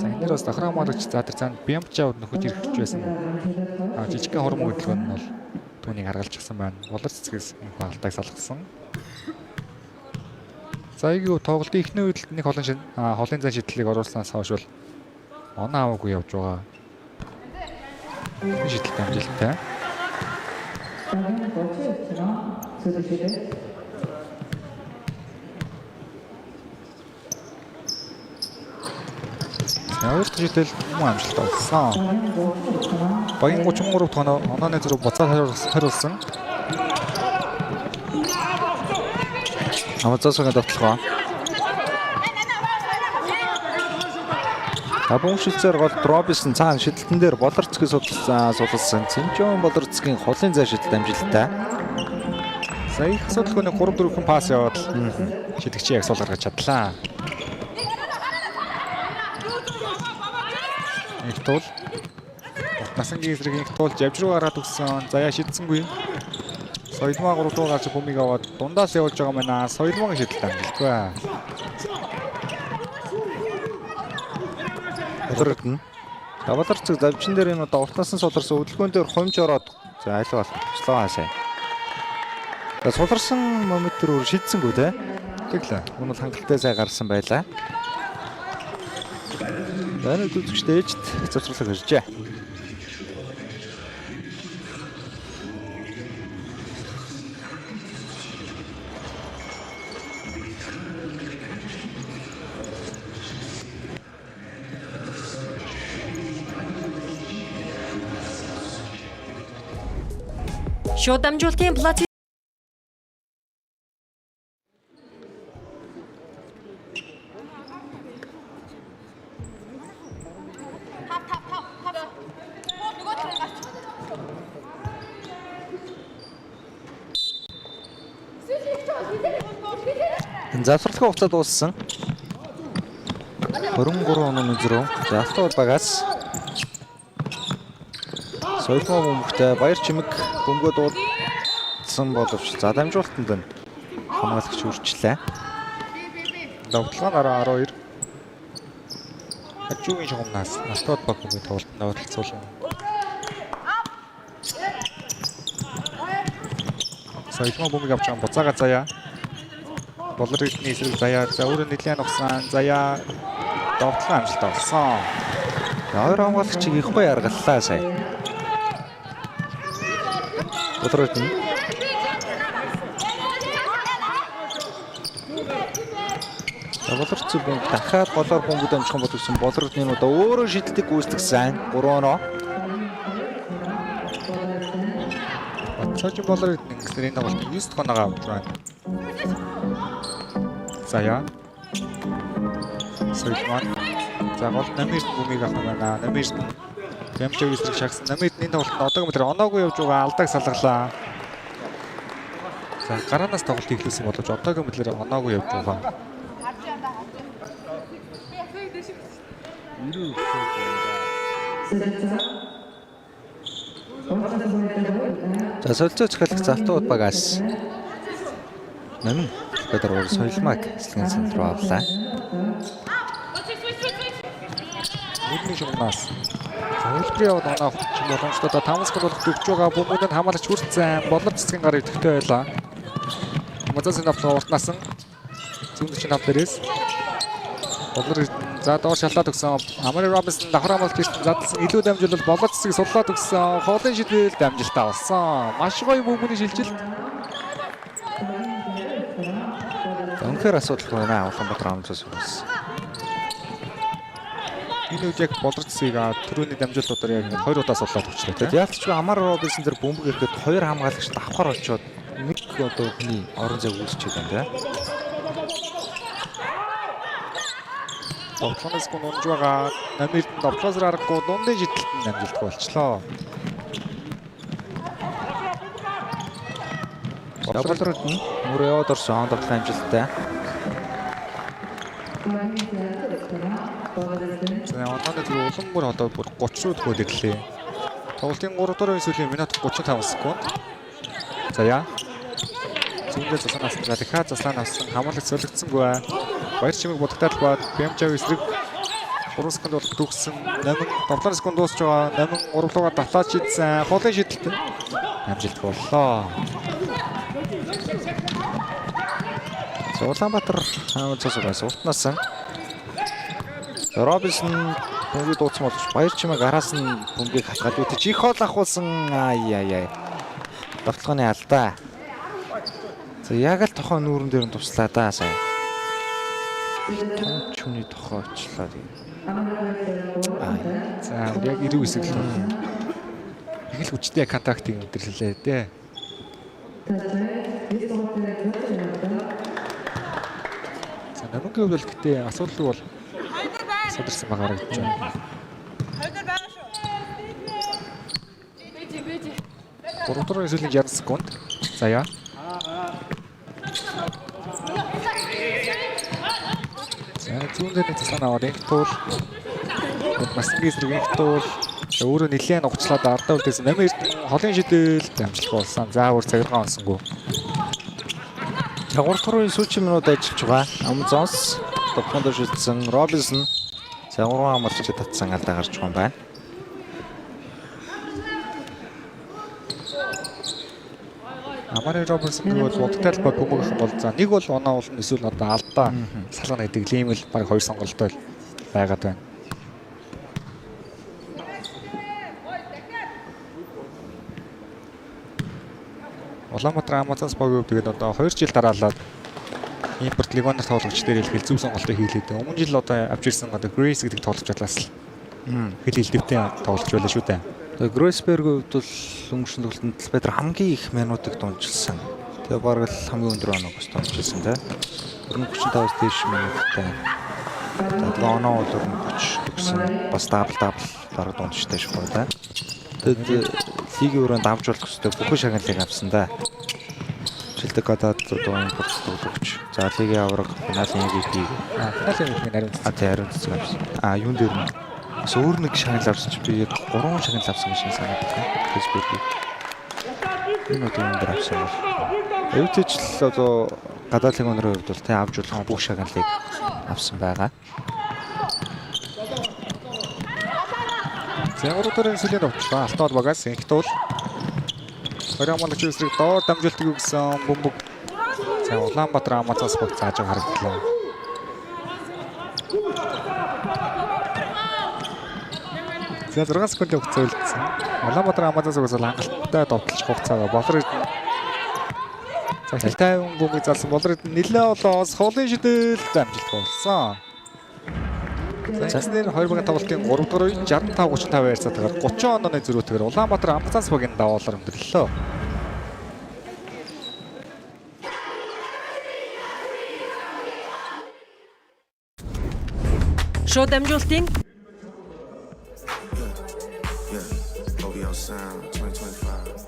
За энэ бас дахраа хамгаалагч за тэр цаанд Бямчаад нөхөж ирэхж байсан. Жижигхэн хормог хөдөлгөөн нь бол түүнийг харгалж гисэн байна. Болор цэцгээс алдааг салгасан. За ийг тоглолтын эхний үед нэг холын зан шийдлийг оруулснаас хойш бол оноо аваагүй явж байгаа. Шийдэлт амжилттай. Хоёр дахь шийдэл муу амжилт олсон. Багийн 33 дахь онооны зэрэг буцаад хариулсан. Амазосгийн давталгаа. Табун шилцээр гол Робинсон цаана шидэлтэн дээр Болорцгийн судалсан. Цэмжон Болорцгийн холын зай шидэлт амжилттай. За их асуудалгүй 3-4 хүн пасс яваад шидэгчийг яг сул гаргаж чадлаа. Их туул. Насангийн эсрэг их туул явж руу гараад өгсөн. Заяа шидсэнгүй. Соёлмаа 3 дуу гарч бөмбөгийг аваад дундаас явуулж байгаа мэнаа. Соёлмаагийн шидэлт амжилтгүй. Болорд нь Болорцог завчин дээр энэ одоо уртнаас нь суларсан өдөлгөөн дээр хумж ороод за аль болох туслаа сайн. За суларсан момент төр шидсэнгүй те. Тэглээ. Үнэ хангалттай сайн гарсан байлаа. Даний үзэгчтэй ээжд завсруулах хэрэгжээ. Шууд дамжуулалтын платин Завсралын хугацаа дууссан. 23 оноо үзрөө. Автол багаас Соёлмоо бөмбөгтэй баяр чимэг бөмбөгөө дуудсан боловч за дамжуулалтанд нь хамгаалагч үрчлээ. Давталгаа дараа 12. Хажуугийн шугамнаас Астод баг бөмбөгийн тоглолтод оролцуулсан. Соёлмоо бөмбөг авч байгаа буцаага заяа. Болорын эсрэг заяа за өөрөө нэлээд нухсан заяа давталгаа амжилт олсон. Хоёр хамгаалагчийг их гоё аргаллаа сая. Болорд нь Болорц бомб дахиад голоор бомбод амжих бол гэсэн Болорд нь одоо өөрөө шидэлтийг гүйцэтгсэн 3 оноо. Цааш Болорд ингэсээр энэ тоглолт 9 дахь оноогоо авч байна. Заяа. Соёлмаа. За гол намирт бөмбөгийг авах байна. Намирт Бямчаг эсрэг шагсан. Намирт энэ тоглолтод одоогийн мэтрээ оноогүй явж байгаа алдааг салгалаа. За гараанаас тоглолт эхлүүлсэн боловч одоогийн мэтрээ оноогүй явж байгаа. За солилцоо захиалах Залтууд багаас Нэмэн Петр Уурс соёлмаг эслэгийн центр авлаа. Бидний шугнаас хөлбөрийн яваад оноо ч боломжтой Тамсгад болох төвч байгаа бөмбөгөнд хамаалагч хүрсэн болор цэцгийн гарыг төгтөө байлаа. Мозосын авто уртнасан зүүн 45 дээрээс болор за доор шалтаад өгсөн Амари Робинсон давхар амлалт хийсэн задлсан илүү дамжуулал болор цэцгийг сурлаад өгсөн хоолын шидвэл дамжилтаа болсон. Маш гоё бөмбөгийн шилжилт. Өнөхөр асуудал байна Улаанбаатар амлаас бас. Энэ үед яг болор цэцгийг түрүүний дамжуултуудаар яг 2 удаа сурлаад өгчлээ тийм. Яалтчгүй Амари Робинсон дээр бөмбөг ирэхэд 2 хамгаалагч давхар очоод нэг одоо хүний орон зай үүсчихэд байна тийм. Тоглоноос гонж байгаа намирд довтлоос аргагүй дундын шидэлтэнд дамжилтгүй болчлоо. Болорд нь мөр яваад орсон тоглох амжилттай. За онооны тэр улам бүр одоо бүр 30 руу төгөлөглөө. Тоглолтын 3 дугаар сүүлийн минут 35 секунд. За яа. Зүүндээ засланаас за дахиад заслан авсан хамаалагч солигдсонгүй. Баяр чимэг бодогтаад баад Бэмжав эсрэг 3 секунд бол төгссөн. 8 7 секунд дуусч байгаа. 8 3 дугаар давтаад шийдсэн. Хоолын шидэлт амжилт боллоо. Улаанбаатар хамаалцаас угаас уртнасан. Робинсон бөмбөг дууцсан болж баяр чимэг араас нь бөмбөгийг хатгаад үтж их хол ахуулсан. Ай. Давталгааны алдаа. За яг л тохоо нүүрэн дээр нь туслаа да сая. Чүний тохоо очлаа тийм. За яг 99 гэлээ. Их л хүчтэй контактыг өдөрлөлээ дээ. За намгийн хувьд бол гэтээ асуудал бол асуударсан багаар гэж байна. 3 дугаар сүүлийн 60 секунд. За яа. За зүүндээ нэг цаслан аваад энэ туул Масгис нэг туул өөрөө нэлээд угчлаад ардаа үлдээсэн 8 холын шидэлт амжилт болсон. Заавар цагиргаан онсонгүй. За 3 дугаар сүүлийн минут ажиллаж байгаа. Амазонс топонд шилжсэн Робинсон за 3 хамаалагч татсан алдаа гарч байгаа юм байна. Амари Робинсон гэвэл бодогтой ба бөмбөг бол за нэг бол оноо уулна эсвэл одоо алдаа салгана гэдэг ийм л баг 2 сонголттой байгаад байна. Улаанбаатар Амазонс багийн хувьд тэгээд одоо 2 жил дараалаад импорт легионер тоглогч дээр хэлхэл зөв сонголтоо хийлээд өмнө жил одоо авч ирсэн одоо Грейс гэдэг тоглогч талаас хэл хэлдэвтэй тоглогч байлаа шүү дээ. Грейсбергийн хувьд бол өнгөрсөн тоглолтод Петр хамгийн их минутыг дунжилсан. Тэгээ бараг л хамгийн өндөр оноо бас дунжилсан тийм. 35-аас дээш минуттай. Тэгээд оноо бол 30 гэсэн бас дабл бараг дундчтай шүү дээ. Тэгээд лигийн өрөөнд авч болох хэвээр бүхэн шагналыг авсан да. Жилдэг гадаад одоо импорт тоглогч. За лигийн авраг финалийн MVP. Финалийн MVP ариун цэцэг авсан. Юун дээр нь өөр нэг шагнал авсан чи би яг 3 шагнал авсан гэж санаад байна. Facebook-ийг. Энэ одоо юм дээр авсан бол. Өвчч л одоо гадаад лигонерын хувьд бол тэ авч болох бүх шагналыг авсан байгаа. За 3 дугаар сүүлийн товчлоо. Алтаад багаас их туул. Хамаалагч эсрэг доор дамжуултыг өгсөн бөмбөг. За Улаанбаатар Амазонс баг зааж харагдлаа. За 6 секундын хугацаа үлдсэн. Улаанбаатар Амазонс угсаа хангалттай довтлох хугацаагаа болор за хилтэй бөмбөг залсан болор нэлээ олоос холын шидэлт амжилт болсон. Заснэр 2 багийн тоглолтын 3 дугаар үеийн 65-35 ярцаатаар 30 онооны зөрүүтэйгээр Улаанбаатар Амазонс багийн даваалаар өндөрлөлөө. Шууд дамжуултын OVO Sound 2025.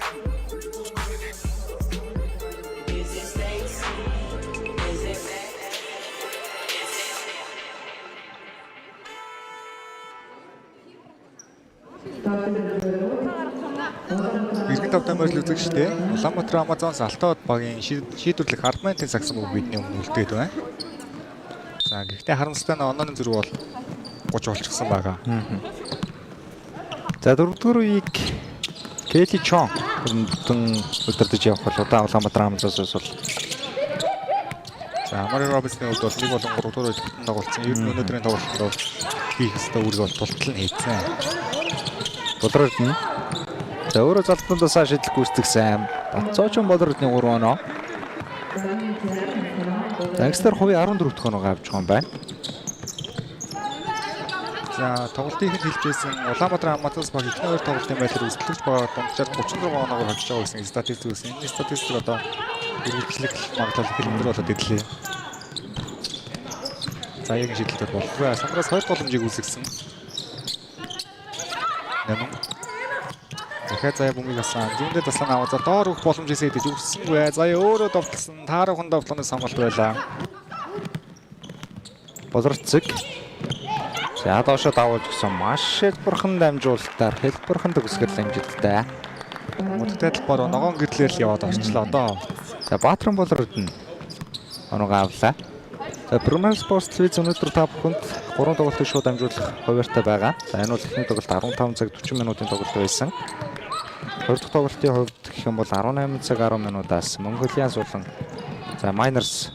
Иргэн автомобиль үзэгчтэй Улаанбаатар Амазонс Алтаад багийн шийдвэрлэх аргументын сагсан үг бидний өмнө үлдээд байна. За гэхдээ харамсалтай нь онооны зүрх бол 30 болчихсон байгаа. За дөрөвдүгээр үеийг Келли Чон хөрөндөн удирдах явах бол удаан Улаанбаатар Амазонсоос бол За Мари Робинсны хувьд бол 1 болон 3 дугаар үлдсэн тоглолцсон. Ер нь өнөөдрийн тоглолтод бол хийх ёстой үүрэг бол тултал нь хийцэн. Болродны. За өөрөө залбиудаас шийдэл гүйцэтгсэн. Бацоочин Болродны 3 оноо. Загстер хувийн 14 дахь оноог авч байгаа юм байна. За тоглолтын хэлж байсан Улаанбаатар Амазонс баг эхний 2 тоглолтын байдлаар үзүүлэгч байгаа дунджаар 36 оноогоор хожиж байгаа гэсэн статистик байсан. Энэ статистик одоо үргэлжлэх магадлал их өндөр болоод ирлээ. За яг шийдэлтэй болтгоо. Самраас 2 боломжийг үүсгэсэн. Нэмэн. Дахиад заяа бөмбөгийг авсан. Зүүндээ таслан аваа. За доор өгөх боломжийг сэдэж өгсөнгүй. Заяа өөрөө довтлсон. Таарахын довтлооны самгалт байлаа. Болрцэг. За доошо давуулж гисэн маш хэлбэрхэн дамжуулалтаар хэлбэрхэн төгсгөл амжилттай. Модтой талбар ногоон гэрлэл яваад орчлоо одоо. За Баатран Болродны оноог авлаа. За Premier Sports телевиз өнөөдөр та бүхэнд 3 тоглолтыг шууд дамжуулах хуваартай байгаа. За энэ бол эхний тоглолт 15 цаг 40 минутын тоглолт байсан. Хоёр дахь тоглолтын хувьд гэх юм бол 18 цаг 10 минутаас Монголиас болон за Miners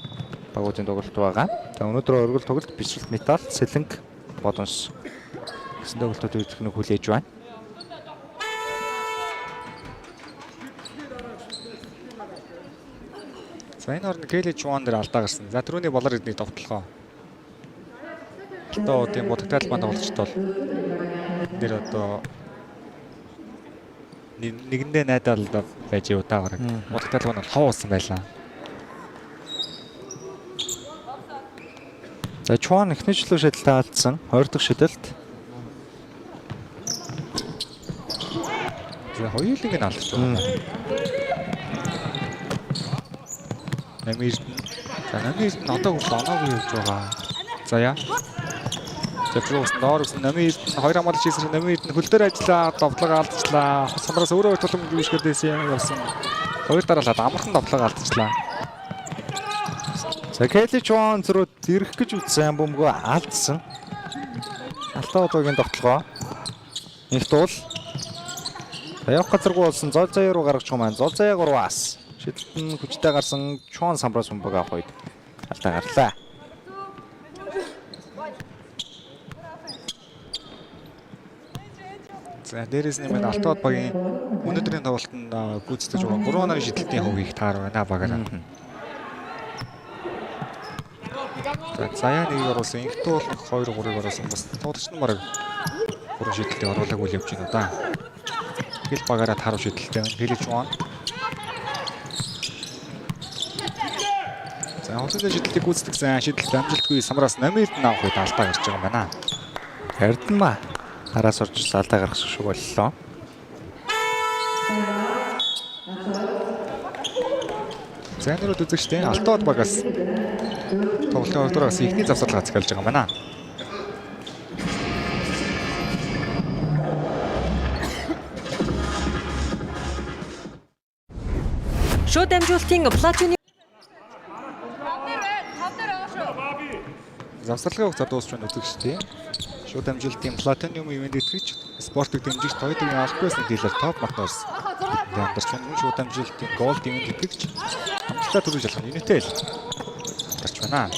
багуудын тоглолт байгаа. За өнөөдөр оргил тоглолт Бишрэлт Металл, Сэлэнг, Бодонс гэсэн тоглолтууд үзэх нь хүлээж байна. За энэ орны Келли Чон дээр алдаа гарсан. За түрүүний болор эдний довтлогоо. Одоо тийм бодогтой талбай тоглолчд бол нэр одоо нэгэндээ найдаалал байж удаагаар. Бодогтой талбай нь хов уусан байлаа. За Чон эхний жилийн шидэлтэй алдсан. Хоёр дахь шидэлт. За хоёулыг нь алдчих байна. Намир. За намир нь одоо хүртэл оноогүй явж байгаа. За яа. За Брус Норс намир хоёр хамгаалж хийсэн намир нь хөл дээр ажиллаа, довтлого алдчихлаа. Самраас өөрөө тулам гүйшгэдээсэн явсан. Хоёр дараалаад амархан довтлого алдчихлаа. За Келли Чон зөрөө ирэх гэж үзсэн бөмбөгөө алдсан. Алтаа одоогийн довтлогоо. Их туул. Явах газаргүй болсон. Зол заяа руу гаргаж байгаа маань. Зол заяа 3-аас. Шидэлт нь хүчтэй гарсан Чон самраас бөмбөг авах үед алдаа гарлаа. За дээрээс нэмээд Алтаад багийн өнөөдрийн тоглолтод гүйцэтгэж байгаа 3 оногийн шидэлтийн хувь их таар байна багаараа. За заяа нэг оруулсан. Инхтүү бол 2-3-ыг оруулсан. Бас тоглогч нь бараг 3 шидэлтийг оруулаагүй л явж байна да. Хэл багаараа таарав шидэлтэй байна. Келли Чон. За хонцтой шидэлтийг гүйцэтгэсэн шидэлт амжилтгүй самраас намирд авах үед алдаа гарч байгаа юм байна. Эрдэнэ хараас орж алдаа гаргах шиг боллоо. За энэ рүү үзэгчтэй Алтаад багаас тоглолтын хоёрдугаараас ихний завсарлага захиалж байгаа юм байна. Шууд дамжуулалтын платины Завсарлагын хугацаа дуусч байна үзэгчтэй. Шууд дамжуулалтын Platinum ивент итгэж спортыг дэмжиж тойтгийн албаас нийлэл топ мартнаас дамжуулсан шууд дамжуулалтын Gold ивент итгэж хамтдаа төрүүлж болох Unitel гарч байна.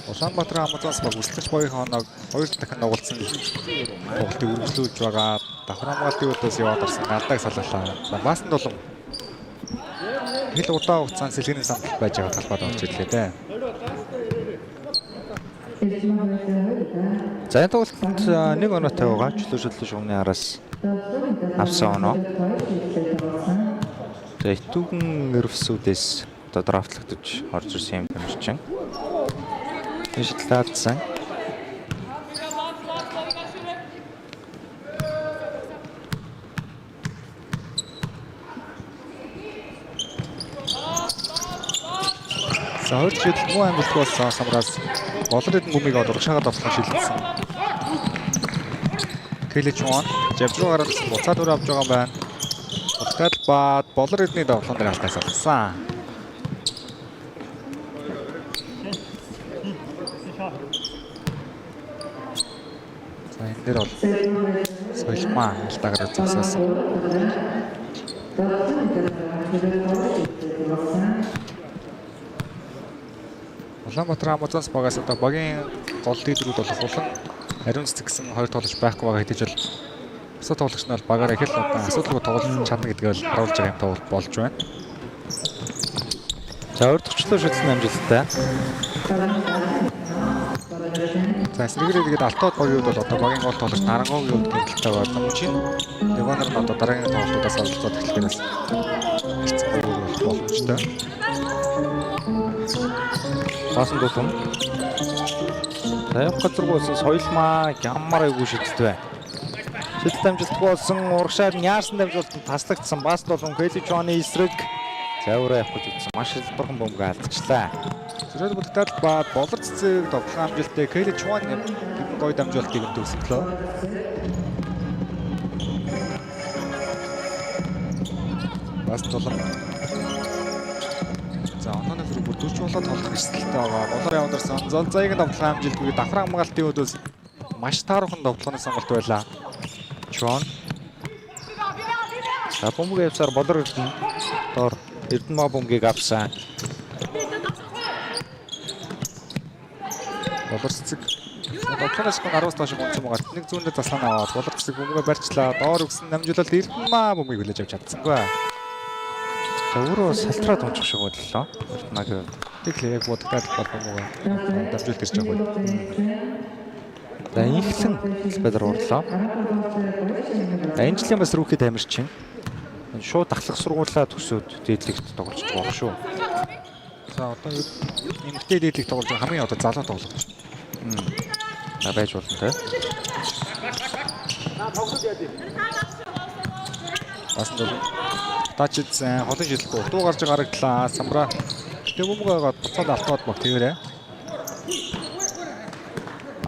Улаанбаатар Амазонс баг үсэлж боёгийн хоноог 2 дахин нугалсан тоглолтыг үргэлжлүүлж байгаа. Давхар хамгаалтын үдээс яваад орсон алдааг салгалаа. За баасан долом хэл удаан хугацаанд сэлгэний самтал байж байгаа талбайд орж ирлээ дээ. За энэ тоглолтод 1 оноотой байгаа. Чөлөө шүтлэн шугамны араас авсан оноо. За итүүгэн нэрвсүүдээс одоо драфтлагдаж орж ирсэн юм хэмжиж байна. Энэ шидэлт алдсан. За хоёр шидэлт муу амжилт болсон самраас болор эдэн гүмийг урагшаагаад авсан шилжсэн. Келли Чуан жавж руу гараад буцаад өөр авч байгаа юм байна. Удаад баад болор эдний тоглоом дээр алтаас авсан. За энэ дээр бол солимаа алтаагаар зогсоосон. Улаанбаатар Амазонс багаас одоо багийн гол лидерүүд бол улан ариун цэцэг гэсэн хоёр тоглогч байхгүй байгаа хэдиж бол бусад тоглогч нь бол багаараа их л одоо асуудалгүй тоглож чадна гэдгээ бол харуулж байгаа юм тоглол болж байна. За урдчлоо шүтсэн амжилттай. За эсрэгээрээ тэгээд алтууд багийн үед бол одоо багийн гол тоглогч Нарангогийн үед гэрэлтэй байгаа. Мөн Ливанер нь одоо дараагийн тоглолтуудаас оролцоод эхлэхээр бас хэцүү боломжтой. Баасан дулам. Тавь газаргүйсэн соёлмаа ямар айгүй шидтэй. Шидтэй амжилтгүй болсон урагшаар нь яарсан дамжуулалтанд таслагдсан бас дулам Келли Чуаны эсрэг завраа явах гэж үзсэн. Маш хэлбэрхэн бөмбөг алдчихлаа. Зэрэг бүтдэл баад болор цэцэг тоглох амжилттай Келли Чуан гэн гоё дамжуулалтыг төгсөлөө. Бас дулам. За онооны зэрэг бүр 40 болоод тоглох эрсдэлтэй байгаа. Болор явдарсан. Золзайг тоглох амжилтгүй давхар хамгаалтын өдөөс маш таархан тоглохны сонголт байлаа. Чуан. За бөмбөг явсаар болор ирсэн. Дор Эрдэнэ бөмбөгийг авсан. Болор цэцэг тоглохоос гон 10-аас доош гонцсон байгаа. Нэг зүүндээ заслан аваад болор цэцэг бөмбөгөө барьчлаа. Доор өгсөн намжуулалт Эрдэнэ бөмбөгийг хүлээж авч чадсангүй. За өөрөө салтраад унчих шиг боллоо. Эрдэнэгийн Тэглээ яг бодогдоод бөмбөгөө дамжуулт ирж байгаа юм. за инхлэн спедер уурлаа. За энэ жилийн бас рүүхий тамирч чинь шууд ахлах сургуулаа төсөөд дээдлэгт тоглож байгаа шүү. За одоо эмгтэй дээдлэг тоглож байгаа хамгийн одоо залуу тоглогч. За байж болно те. Бас бол тачидсан холын шидлэхгүй дуу гарч гарагдлаа. Самбра тэг бөмбөгөө буцаад алтаад баг тэгээрээ.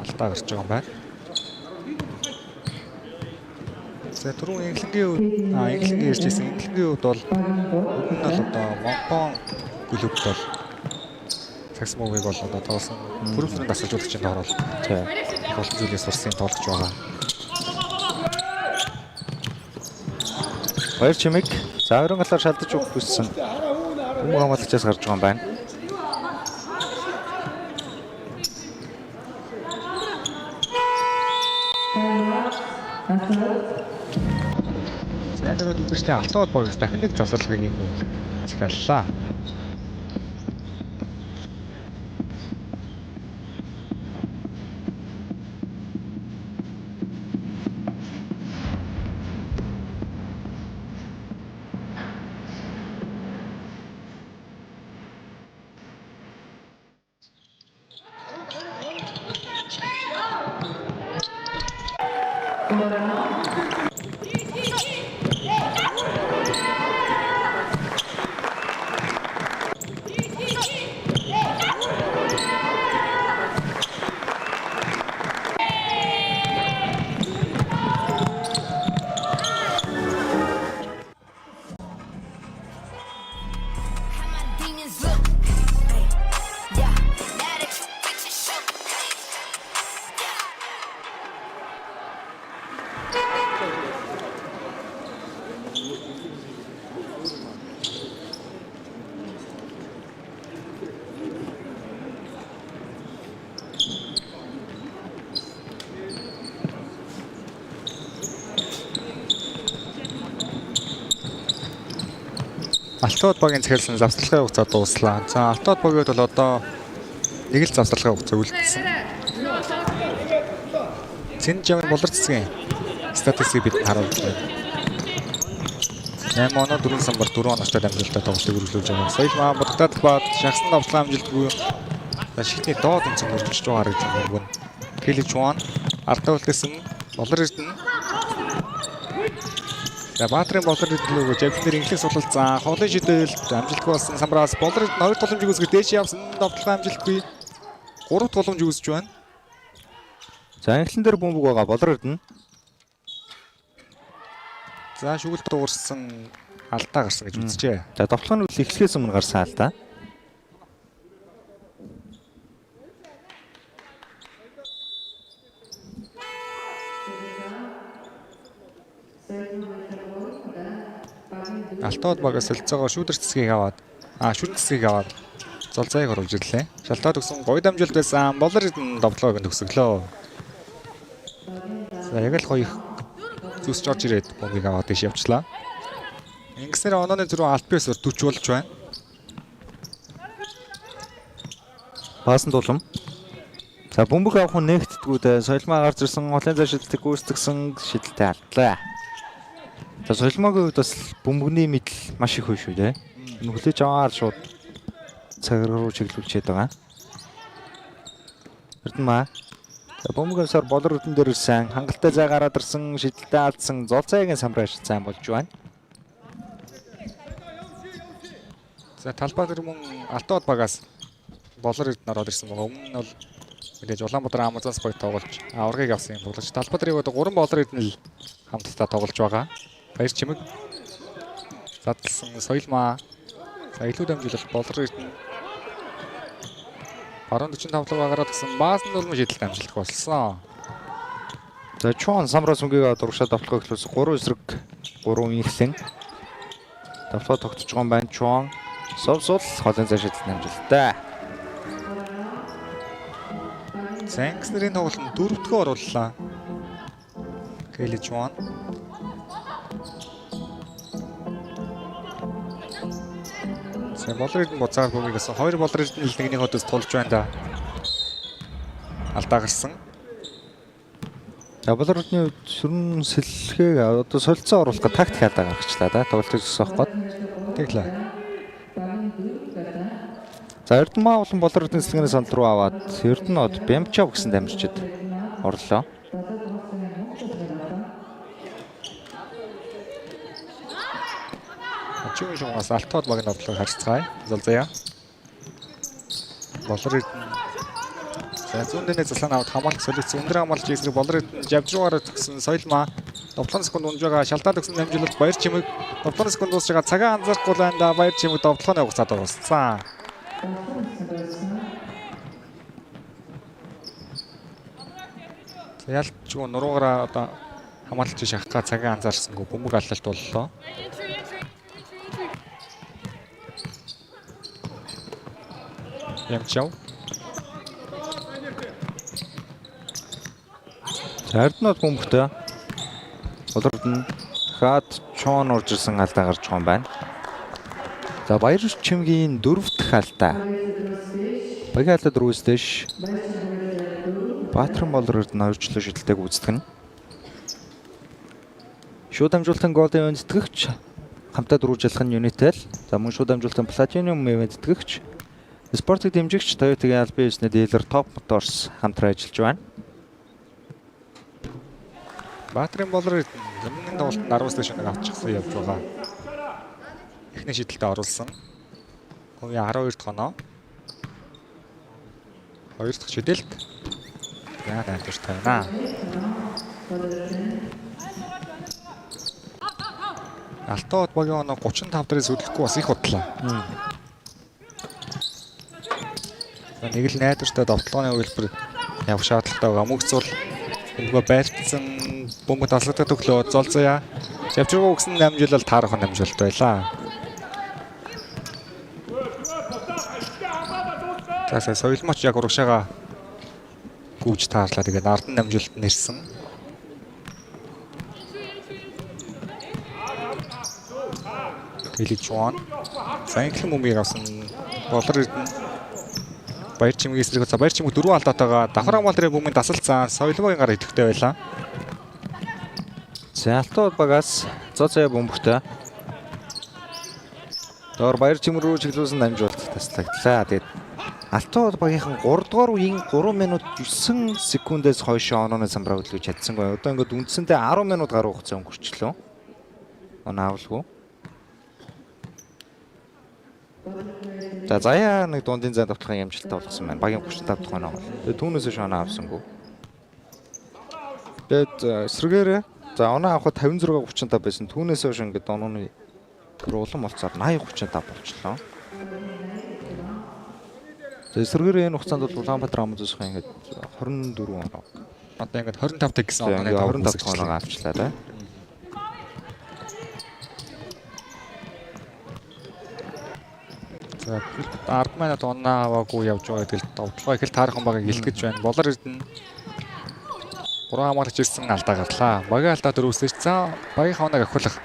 Алтаа гарч байгаа юм байна. За түрүүн инглингийн ярьжсэн. Инглингийн үед бол өмнө нь л одоо Монкон клубт бол цагс мөвийг бол одоо тоосон бүрэлдэхүүн дасгалжуулагчийн доор бол олон зүйлээс сурсан тоглож байгаа. Хоёр чимэг за өрөн галаар шалдаж өгөх хүссэн. Бөмбөг хамгаалагчаас гарч байгаа юм байна. Тэгээд үдштэй алтууд багс дахин нэг засварлагыг юм захиаллаа. Алтууд багийн захиалсан завсралгын хугацаа дууслаа. За алтууд багийн бол одоо нэг л завсралгын хугацаа үлдсэн. Цэнжамын болор цэцгийн статистикийг бид харуулж байна. 8 оноо 4 самбар 4 оноостой дамжуулалтад тоглолтыг үргэлжлүүлж байгаа. Соёлмаа бодогдоод баад шахсан давталгаа амжилтгүй. За шигтний доод өнцөг өргөжж байгаа гэж байна. Келли Чуан артаа үлдээсэн болор эрдэнэ. За Баатрын болор эрдэнэ жавхлаар инглиш суулалт за холын шидэлт амжилтгүй болсон самбраас болор эрдэнэ 2 боломжийг үүсгэж дээш явсан давталгаа амжилтгүй. 3 боломж үүсэж байна. За инхлэн дээр бөмбөг байгаа болор эрдэнэ. За шүглд дуурсан алдаа гарсан гэж үзжээ. За довтлооны үйл эхлэхээс өмнө гарсан алдаа. Алтууд багаас солилцоогоор шүүдэр цэцгийг аваад шүрэн цэцгийг аваад золзааг оруулж ирлээ. Шалтаад өгсөн гоё дамжуулт байсан. Болор довтлоог нь төгсөглөө. За яг л гоё зүсч орж ирээд бомбыг аваад тийш явчлаа. Ингэснээр онооны зүрх альпиас 40 болж байна. Баасан тулам. За бөмбөг авах нь нэгтдэггүй дээ. Соёлмаа гарч ирсэн голын зай шидэлтийг гүйцэтгсэн шидэлтэй алдлаа. За соёлмаагийн хувьд бас бөмбөгний мэдл маш их хөө шүү дээ. Энэ хүлээж аваад шууд цаг руу чиглүүлчихэд байгаа. Эрдэнэ. За бөмбөг авсаар болор өрдөн дээр ирсэн. Хангалттай зай гараад ирсэн, шидэлтэй алдсан. Золцоогийн самраж сайн болж байна. За талбай дээр мөн Алтууд багаас болор эрдэнэ ороод ирсэн байгаа. Өмнө нь бол мэдээж Улаанбаатар Амазонс гоё тоглож аврагыг авсан юм тоглож. Талбай дээр одоо 3 болор эрдэнэ л хамтдаа тоглож байгаа. Баяр чимэг задлсан соёлмаа. За илүү дамжуулах болор эрдэнэ баруун 45 гараад гисэн баасан дулмын шийдэлт амжилт болсон. За Чон самраас үнгийг дургашаа давталгаа эхлүүлсэн 3 эсрэг 3 инхлэн давталгаа тогтож байгаа юм байна. Чон совсол холын зай шидэлт амжилттай. Зангснэрийн тоглолт 4-р орууллаа. Келли Чон. За болор эрдэнэ буцаад бөмбөг гэсэн 2 болор эрдэнэ л нэгний хөдөөс тулж байна да. Алдаа гарсан. За болор эрдэнэ шүрэн сэлхэг одоо солилцоо оруулах гэх тактик алдаа гаргачлаа да. Тоглолтыг зогсоох гээд. Тэглээ. За эрдэнэ маа болон болор эрдэнэ сэлгэний санал руу аваад эрдэнэ од Бямчав гэсэн дамжчид орлоо. Чүн шугаас Алтууд багийн давталыг харьцгаая. Золзая. Болор эрдэнэ. За зүүн дэнэ заслан аваад хамгаалах солиц өндөр хамгаалж эсрэг болор эрдэнэ жавжруугаар төгсөн соёлмаа 7 секунд унж байгаа шалтаад өгсөн дамжуулалт баяр чимэг 7 секунд дуусж байгаа цагаан анзаарахгүй байна да. Баяр чимэг давталгын хугацаанд дууссан. Ялчгүй нуруугаараа одоо хамгаалж шахахгаа цагаан анзаарсангүй бөмбөг аллалт боллоо. Ямчав. За эрдэнэ од бөмбөгтэй болор эрдэнэ хаад Чон орж ирсэн алдаа гарч байгаа юм байна. За баяр чимгийн 4 дахь алдаа. Багийн алдаа дөрөвсдөш. Баатран болор эрдэнэ 2 жилийн шидэлтэйг гүйцэтгэнэ. Шууд дамжуулалтын голын өндөтгэгч хамтаа дөрвөлжлэх нь Unitel. За мөн шууд дамжуулалтын Platinum өндөтгэгч спортыг дэмжигч Toyota-гийн албан ёсны дилер Top Motors хамтран ажиллаж байна. Баатрын болор өмнө тоглолтод 10-аас дээш нэг авчихсан явж байгаа. Эхний шидэлтэд оруулсан. Хувийн 12 дахь оноо. 2 дахь шидэлт. Яа дайрч тавина. Алтууд багийн оноо 35 дээрээс хөдлөхгүй бас их бодлоо. Нэг л найдвартай довтлооны үйлбэр явах шаардлагатай байгаа. Мөнх зул нөгөө байрцсан бөмбөг таслагддаг төглөө золзоя. Явчруу гэсэн дамжуулалт таарах дамжуулалт байлаа. Тасаа соёлмоч яг урагшаага гүйж таарлаа. Тэгээд ардан дамжуулалт нэрсэн. Келли Чон. Санхлын бөмбөгийг авсан болор эрдэнэ баяр чимэг эсрэг баяр чимэг 4 алдаатайгаа давхар хамгаал дээр бөмбөгийн дасалцсан соёлмогийн гар идэвхтэй байлаа. За Алтууд багаас зоцоо бөмбөгтэй. Доор баяр чимэг рүү чиглүүлсэн дамжуулалт таслагдлаа. Тэгээд Алтууд багийнхан 3 дугаар үеийн 3 минут 9 секундээс хойшоо онооны самбараа хөдлөж чадсангүй. Одоо ингээд үндсэндээ 10 минут гаруй хугацаа өнгөрчлөө. Оноо авалгүй. За заяа нэг дундын зай давталгын ямжилттай болгосон байна. Багийн 35 дахь оноо. Тэгээд түүнээс шоноо авсангүй. Тэгээд эсрэгээрээ За оноо авахад 56-35 байсан. Түүнээс хойш ингээд онооны улам болцоор 80-35 болчихлоо. За эсрэгээр энэ хугацаанд бол Улаанбаатар Амазонсын ингээд 24 оноо. Одоо ингээд 25 таг гэсэн онооны 25 оноо авчлаа да. За 10 минут оноо аваагүй явж байгаа гэдэг л довтлогоо их л таархан байгааг илтгэж байна. Болор Эрдэнэ 3 хамгаалагч ирсэн алдаа гарлаа. Багийн алдаа дөрөвслөж за багийн хоноог ахиулах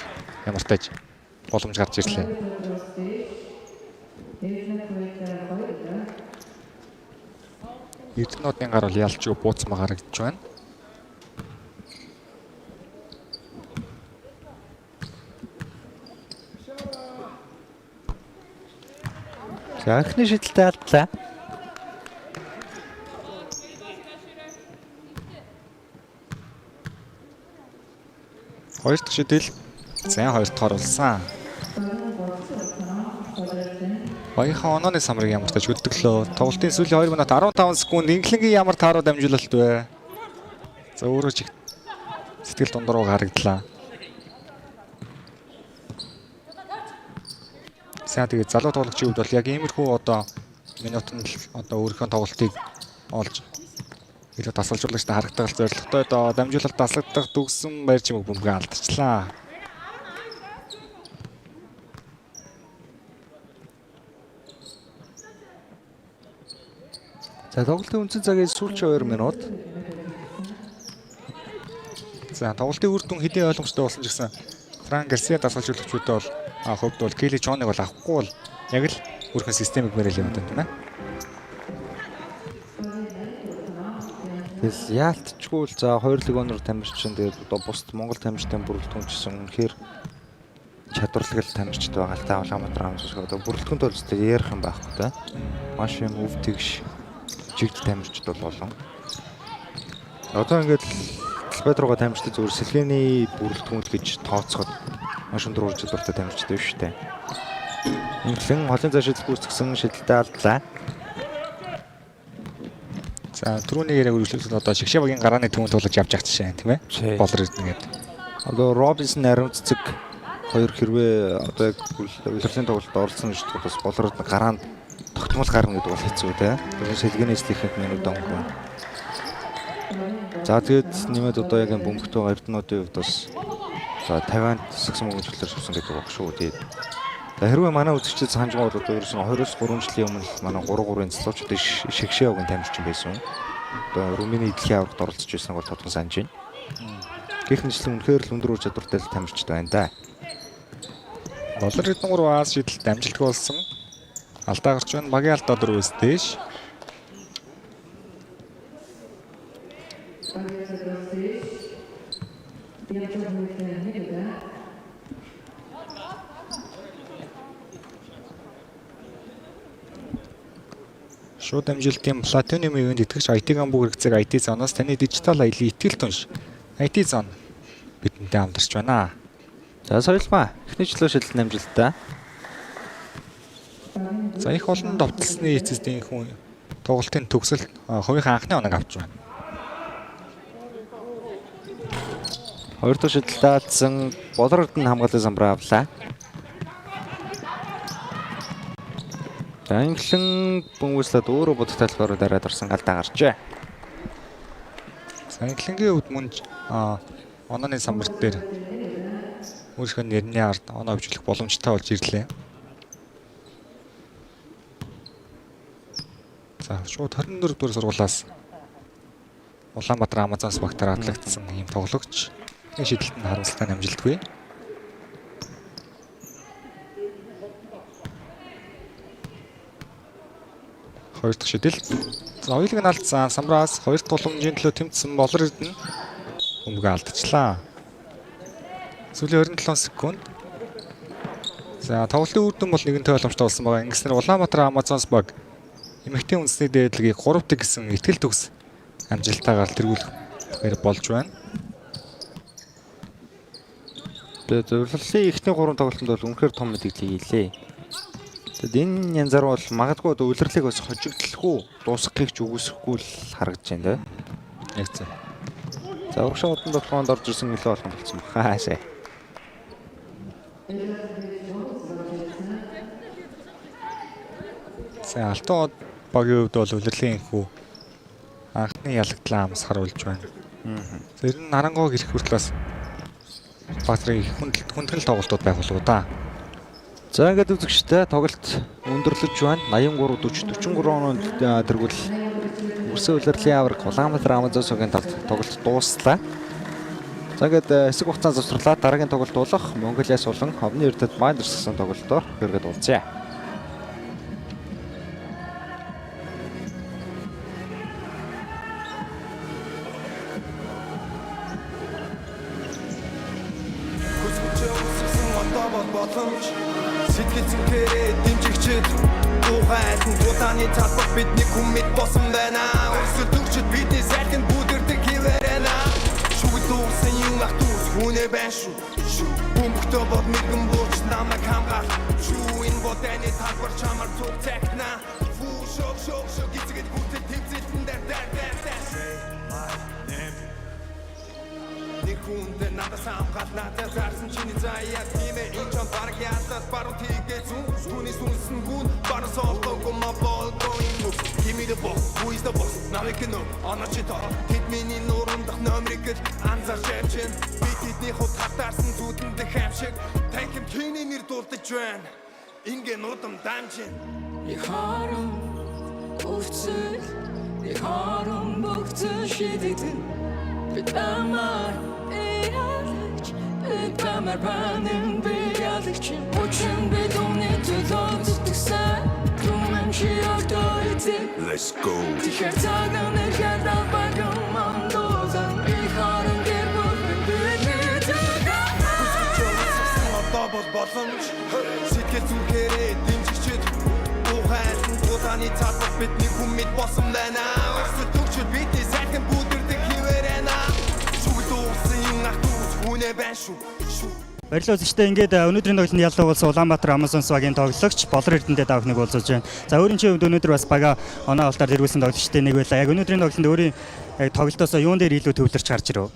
ямар тааж боломж гарч ирлээ. Эрдэнэудын гар бол ялч бууцсан харагдаж байна. За эхний шидэлтэй алдлаа. Хоёр дахь шидэл зэн хоёр дахь оруулсан. Багийнхаа онооны самрыг ямар тааж хөдөлгөлөө. Тоглолтын сүүлийн 2 минут 15 секунд инглингийн ямар тааруу дамжуулалт вэ? За өөрөө ч их сэтгэл дундуур харагдлаа. За тэгээд залуу тоглогчийн хувьд бол яг иймэрхүү одоо минутанд л одоо өөрийнхөө тоглолтыг олж илүү тасалжуулагчтай харагдах зорилготой одоо дамжуулалт таслагдах дүгсэн барьж юм бөмбөг алдчихлаа. За тоглолтын үндсэн цагийн сүүлчийн 2 минут. За тоглолтын үр дүн хэдийн ойлгомжтой болсон ч гэсэн Франк Гарсиа тасалжуулагчдад бол хувьд бол Келли Чоныг бол авахгүй бол яг л өөрхөн системийг мэрэл юм байна тийм ээ. Тэгэл яалтчгүй л за 2 легионоор тамирчин тэгээд одоо бусд Монгол тамирчдын бүрэлдэхүүнчсэн үнэхээр чадварлагал тамирчд байгаа л та Улаанбаатар Амазонс одоо бүрэлдэхүүнт бол зөв ярих юм байхгүй та. Маш юм өв тэгш жигд тамирчд бол олон. Одоо ингээд Талбайд руугаа тамирчид зөвхөн Сэлгэний бүрэлдэхүүнт гэж тооцоход маш өндөр ур чадвартай тамирчид биш үү? Инглин холын цаа шидэл гүйцэтгсэн шидэлтэй алдлаа. За түрүүний яриаг үргэлжлүүлээд одоо Шигшээ багийн гарааны төвөнд тулж явж байгаа чинь тийм ээ. Болор Эрдэнэ гэдэг. Одоо Робинсон нарийн цэцэг хоёр хэрвээ одоо яг улирлын тоглолтод оролцсон гэж бодож Болор Эрдэнэ гараанд тогтмол гарна гэдэг бол хэцүү те. Тэр Сэлгэний стихэнд минут өнгөн. За тэгээд нэмээд одоо яг энэ бөмбөгтэй Эрдэнэудын хувьд бас за 50-аад сагсан мөнгөлөөр шивсэн гэдэг баг шүү тэгээд. За хэрвээ манай үзэгчид санаж байгаа бол одоо ерөөсөн 23 жилийн өмнө манай 3-3-ын залуучуудын Шигшээ багийн тамирчин байсан. Одоо Румыны эдлэгийн аврагт оролцож байсныг бол тодхон санаж байна. Гэх мэтлэн үнэхээр л өндөр ур чадвартай тамирчид байна да. Болор Эрдэнэ 3-аас шидэлт амжилттай болсон. Алдаа гарч байна. Багийн алдаа 4-өөс дээш. Шууд амжилтын платинум ивент итгэж IT гамбуг хэрэгцээг IT зоноос таны дижитал аялын итгэл түнш IT зон бидэнтэй хамтарч байна. За соёлмаа эхний жилийн шидэлт амжилттай. За их олон довтлсны эцэстийн хүн тоглолтын төгсөлт хувийнхаа анхны оног авч байна. Хоёр дахь шидэлтэй алдсан Болор Эрдэнэ хамгаалалтын самбараа авлаа. За инглин бөмбөглөд өөрөө бодох талбараар дараад орсон алдаа гарчээ. За инглингийн хувьд мөн онооны самбарт дээр өөрийнхөө нэрний ард оноо хөвжүүлэх боломжтой болж ирлээ. За шууд 24 дугаар сургуулаас Улаанбаатар Амазонс багтаар атлагдсан ийм тоглогч энэ шидэлтэнд харамсалтай амжилтгүй. Хоёр дахь шидэл. За хоёулыг нь алдсан самраас хоёр дахь тулгамжийн төлөө тэмцсэн Болор Эрдэнэ бөмбөг алдчихлаа. Сүүлийн 27 секунд. За тоглолтын үр дүн бол нэгэнтэй ойлгомжтой болсон байгаа. Ингэснээр Улаанбаатар Амазонс баг эмэгтэй үндэсний дээдлэгийг 3 тэг гэсэн ихтгэл төгс амжилтаагаар тэргүүлэх болж байна. Тэгээд зөвлөлийн эхний 3 тоглолтод бол үнэхээр том мэдээлэл хийлээ. Тэгэд энэ янзаар бол магадгүй одоо улирлыг бас хожигдлохгүй дуусгахыг ч үгүйсэхгүй л харагдаж байна да. Яг зөв. За урагшаа удан тоглоонд орж ирсэн нөлөө болгон болсон баг. Хаашаа. За Алтан багийн хувьд бол улирлын хүү анхны ялагдлаа амс харуулж байна. Тэр нь Нарангойг ирэх хүртэл бас Баатрын хүндрэл тоглолтууд байх болов уу да. За ингээд үзэгчтэй тоглолт өндөрлөж байна. 83-40 ононд тэргүүл Үрсэн улирлын авраг Улаанбаатар Амазонсогийн тоглолт дууслаа. За ингээд хэсэг хугацаа завсарлаад дараагийн тоглолт болох Монголиас болон Ховны Эрдэд Майнерс гэсэн тоглолтоор хэрэгэд уулзъя. Сэтгэл зүгээрээ дэмжигчд тухайн тулааны талбар бидний хүмэд босон байна. Өрсөлд өгчд бидний сайхан бүдэрдэг хിവэрэнэ. Шүгд дуусан юм ах дүүс хүнээ байна шүү. Бөмбөгтөө бод мэгэн бууч намайг хамгаал. Шүү энэ боданы талбар чамар зүг цахна. Фүү шок гизгэд гүтэл тэмцэлтэн дээр. Хүндэ надад самгаал надад зарсан чиний заяа тиймээ энэ ч баг яатад баруун тийгээ зүүн түүний сүнсэн гүн баруун солтон гома болгоин give me the boss who is the boss now we can know аначито тэд миний нурандах номерыг анзаарч явчин би тэдний хот хатаарсан зүудэнд хамшиг танхим чиний нэр дуулдаж байна ингээ нуудам дамжин ich харам өвцөл ich харам богцол шидэдэн битамар Тамар банин биялагч Учим бедомны тулон зүтгсэн Түмэн чи авторитет Let's go Тихэр цагаан нэрхэрдал багам мандозан Ich харан гэр бүхэн бидний цагаан Хүсэлцэн одоо бол боломж Сэтгэл зүрхээрээ дэмжигчд Тухайн тулааны талбар бидний хүмэд босон байна Өрсөлд өгчд бидний сайхан бүдэрдэг хിവэрэнэ Шүгд дуусан юм ах дүүс хүнээ байна шүү. Баярлалаа үзэгчдээ ингээд өнөөдрийн тоглолтын ялдаг болсон Улаанбаатар Амазонс багийн тоглогч Болор Эрдэнэтэй давхныг уулзаж байна. За өөрийн чинь өнөөдөр бас бага оноо олтоор хэрэгүүлсэн тоглогчтой нэг байлаа. Яг өнөөдрийн тоглолтод өөрийн тоглолтоосоо юун дээр илүү төвлөрч гарч ирв?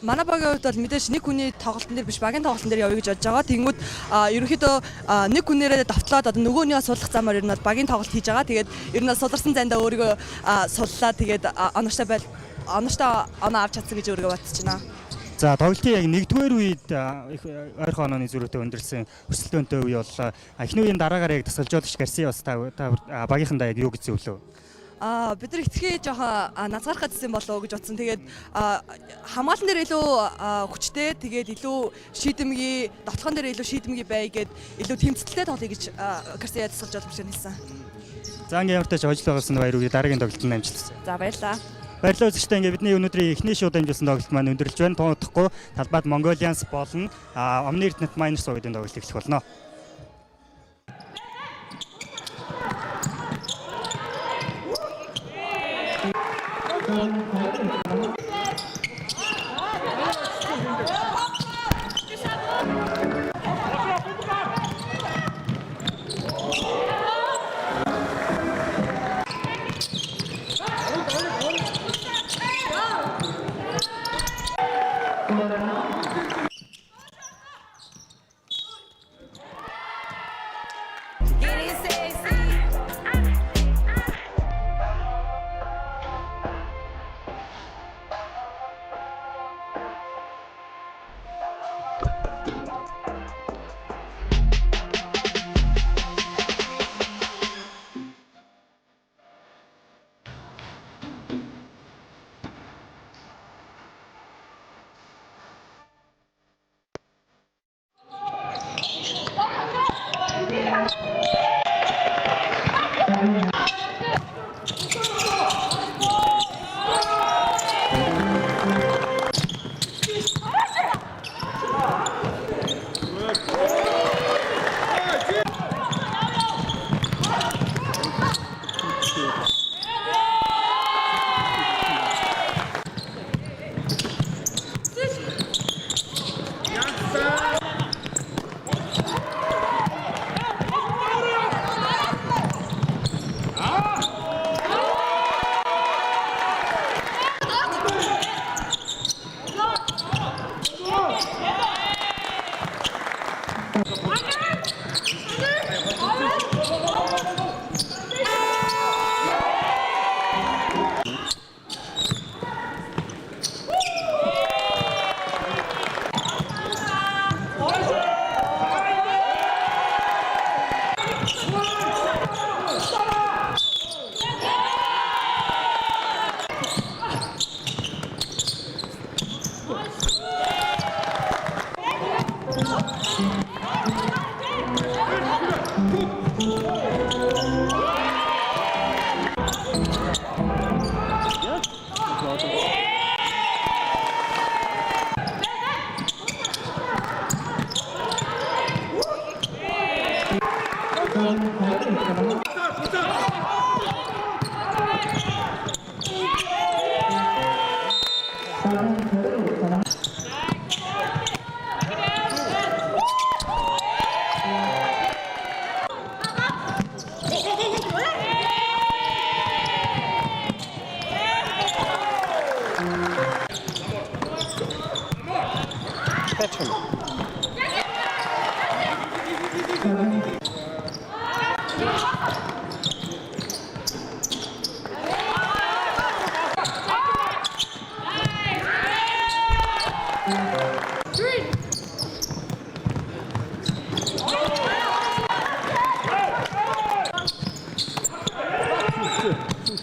Манай багийн хувьд бол мэдээж нэг хүний тоглолтын дээр биш багийн тоглолтын дээр явъя гэж бодож байгаа. Тэнгүүд ерөнхийдөө нэг хүнээрээ давтлаад одоо нөгөөнийөө суулгах замаар ер нь багийн тоглолт хийж байгаа. Тэгээд ер нь суларсан зайдаа өөрийгөө суллаа. Тэгээд онооштой оноо авч чадсан гэж өөрийгөө бодож байна. За тоглолтын яг 1-р үед ойрхон онооны зүрхтэй өндөрлсөн өрсөлдөөнтэй үе боллоо. Эхний үеийн дараагаар яг тасгалжуулагч Гарсиа бас багийнхандаа яг юу гэсэн өглөө? Бид нар ихтгэе жоохон назгарах гэсэн болов уу гэж бодсон. Тэгээд хамгаалан дээр илүү хүчтэй, тэгээд илүү шийдэмгий, тоглоом дээр илүү шийдэмгий бай гэд илүү тэмцэлтэй тоглоё гэж Гарсиа тасгалжуулагч хэлсэн. За ингээ ямар ч тач хожил байгуулсан баяр үргэлж дараагийн тоглолтод амжилтсан. За баярлалаа. Баярлалаа үзэгчдээ ингээд бидний өнөөдрийн эхний шууд амжилсан тоглолт маань өндөрлж байна. Тоодохгүй талбайд Mongolians болон Omni Internet Miners суугийн тоглолт эхлэх болно.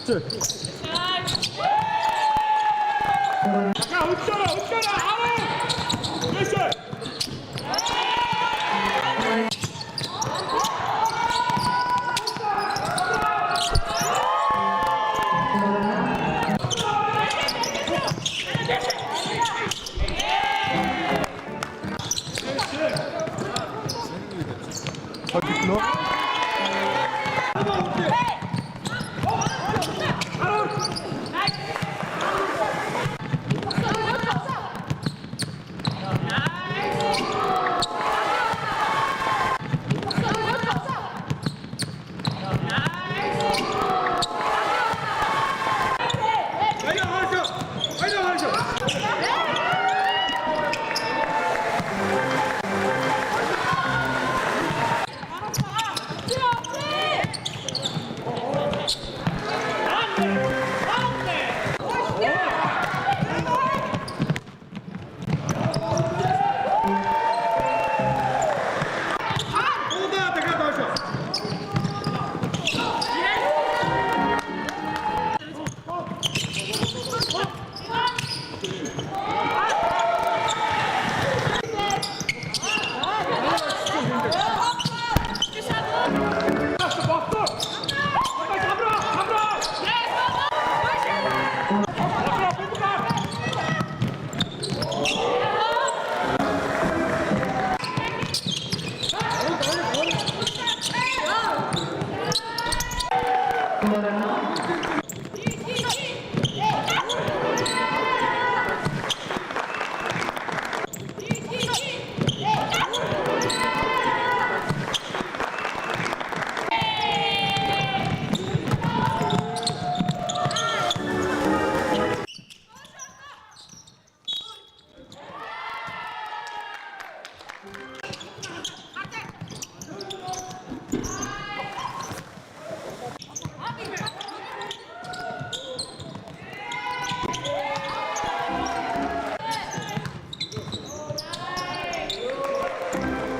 Хотлоо.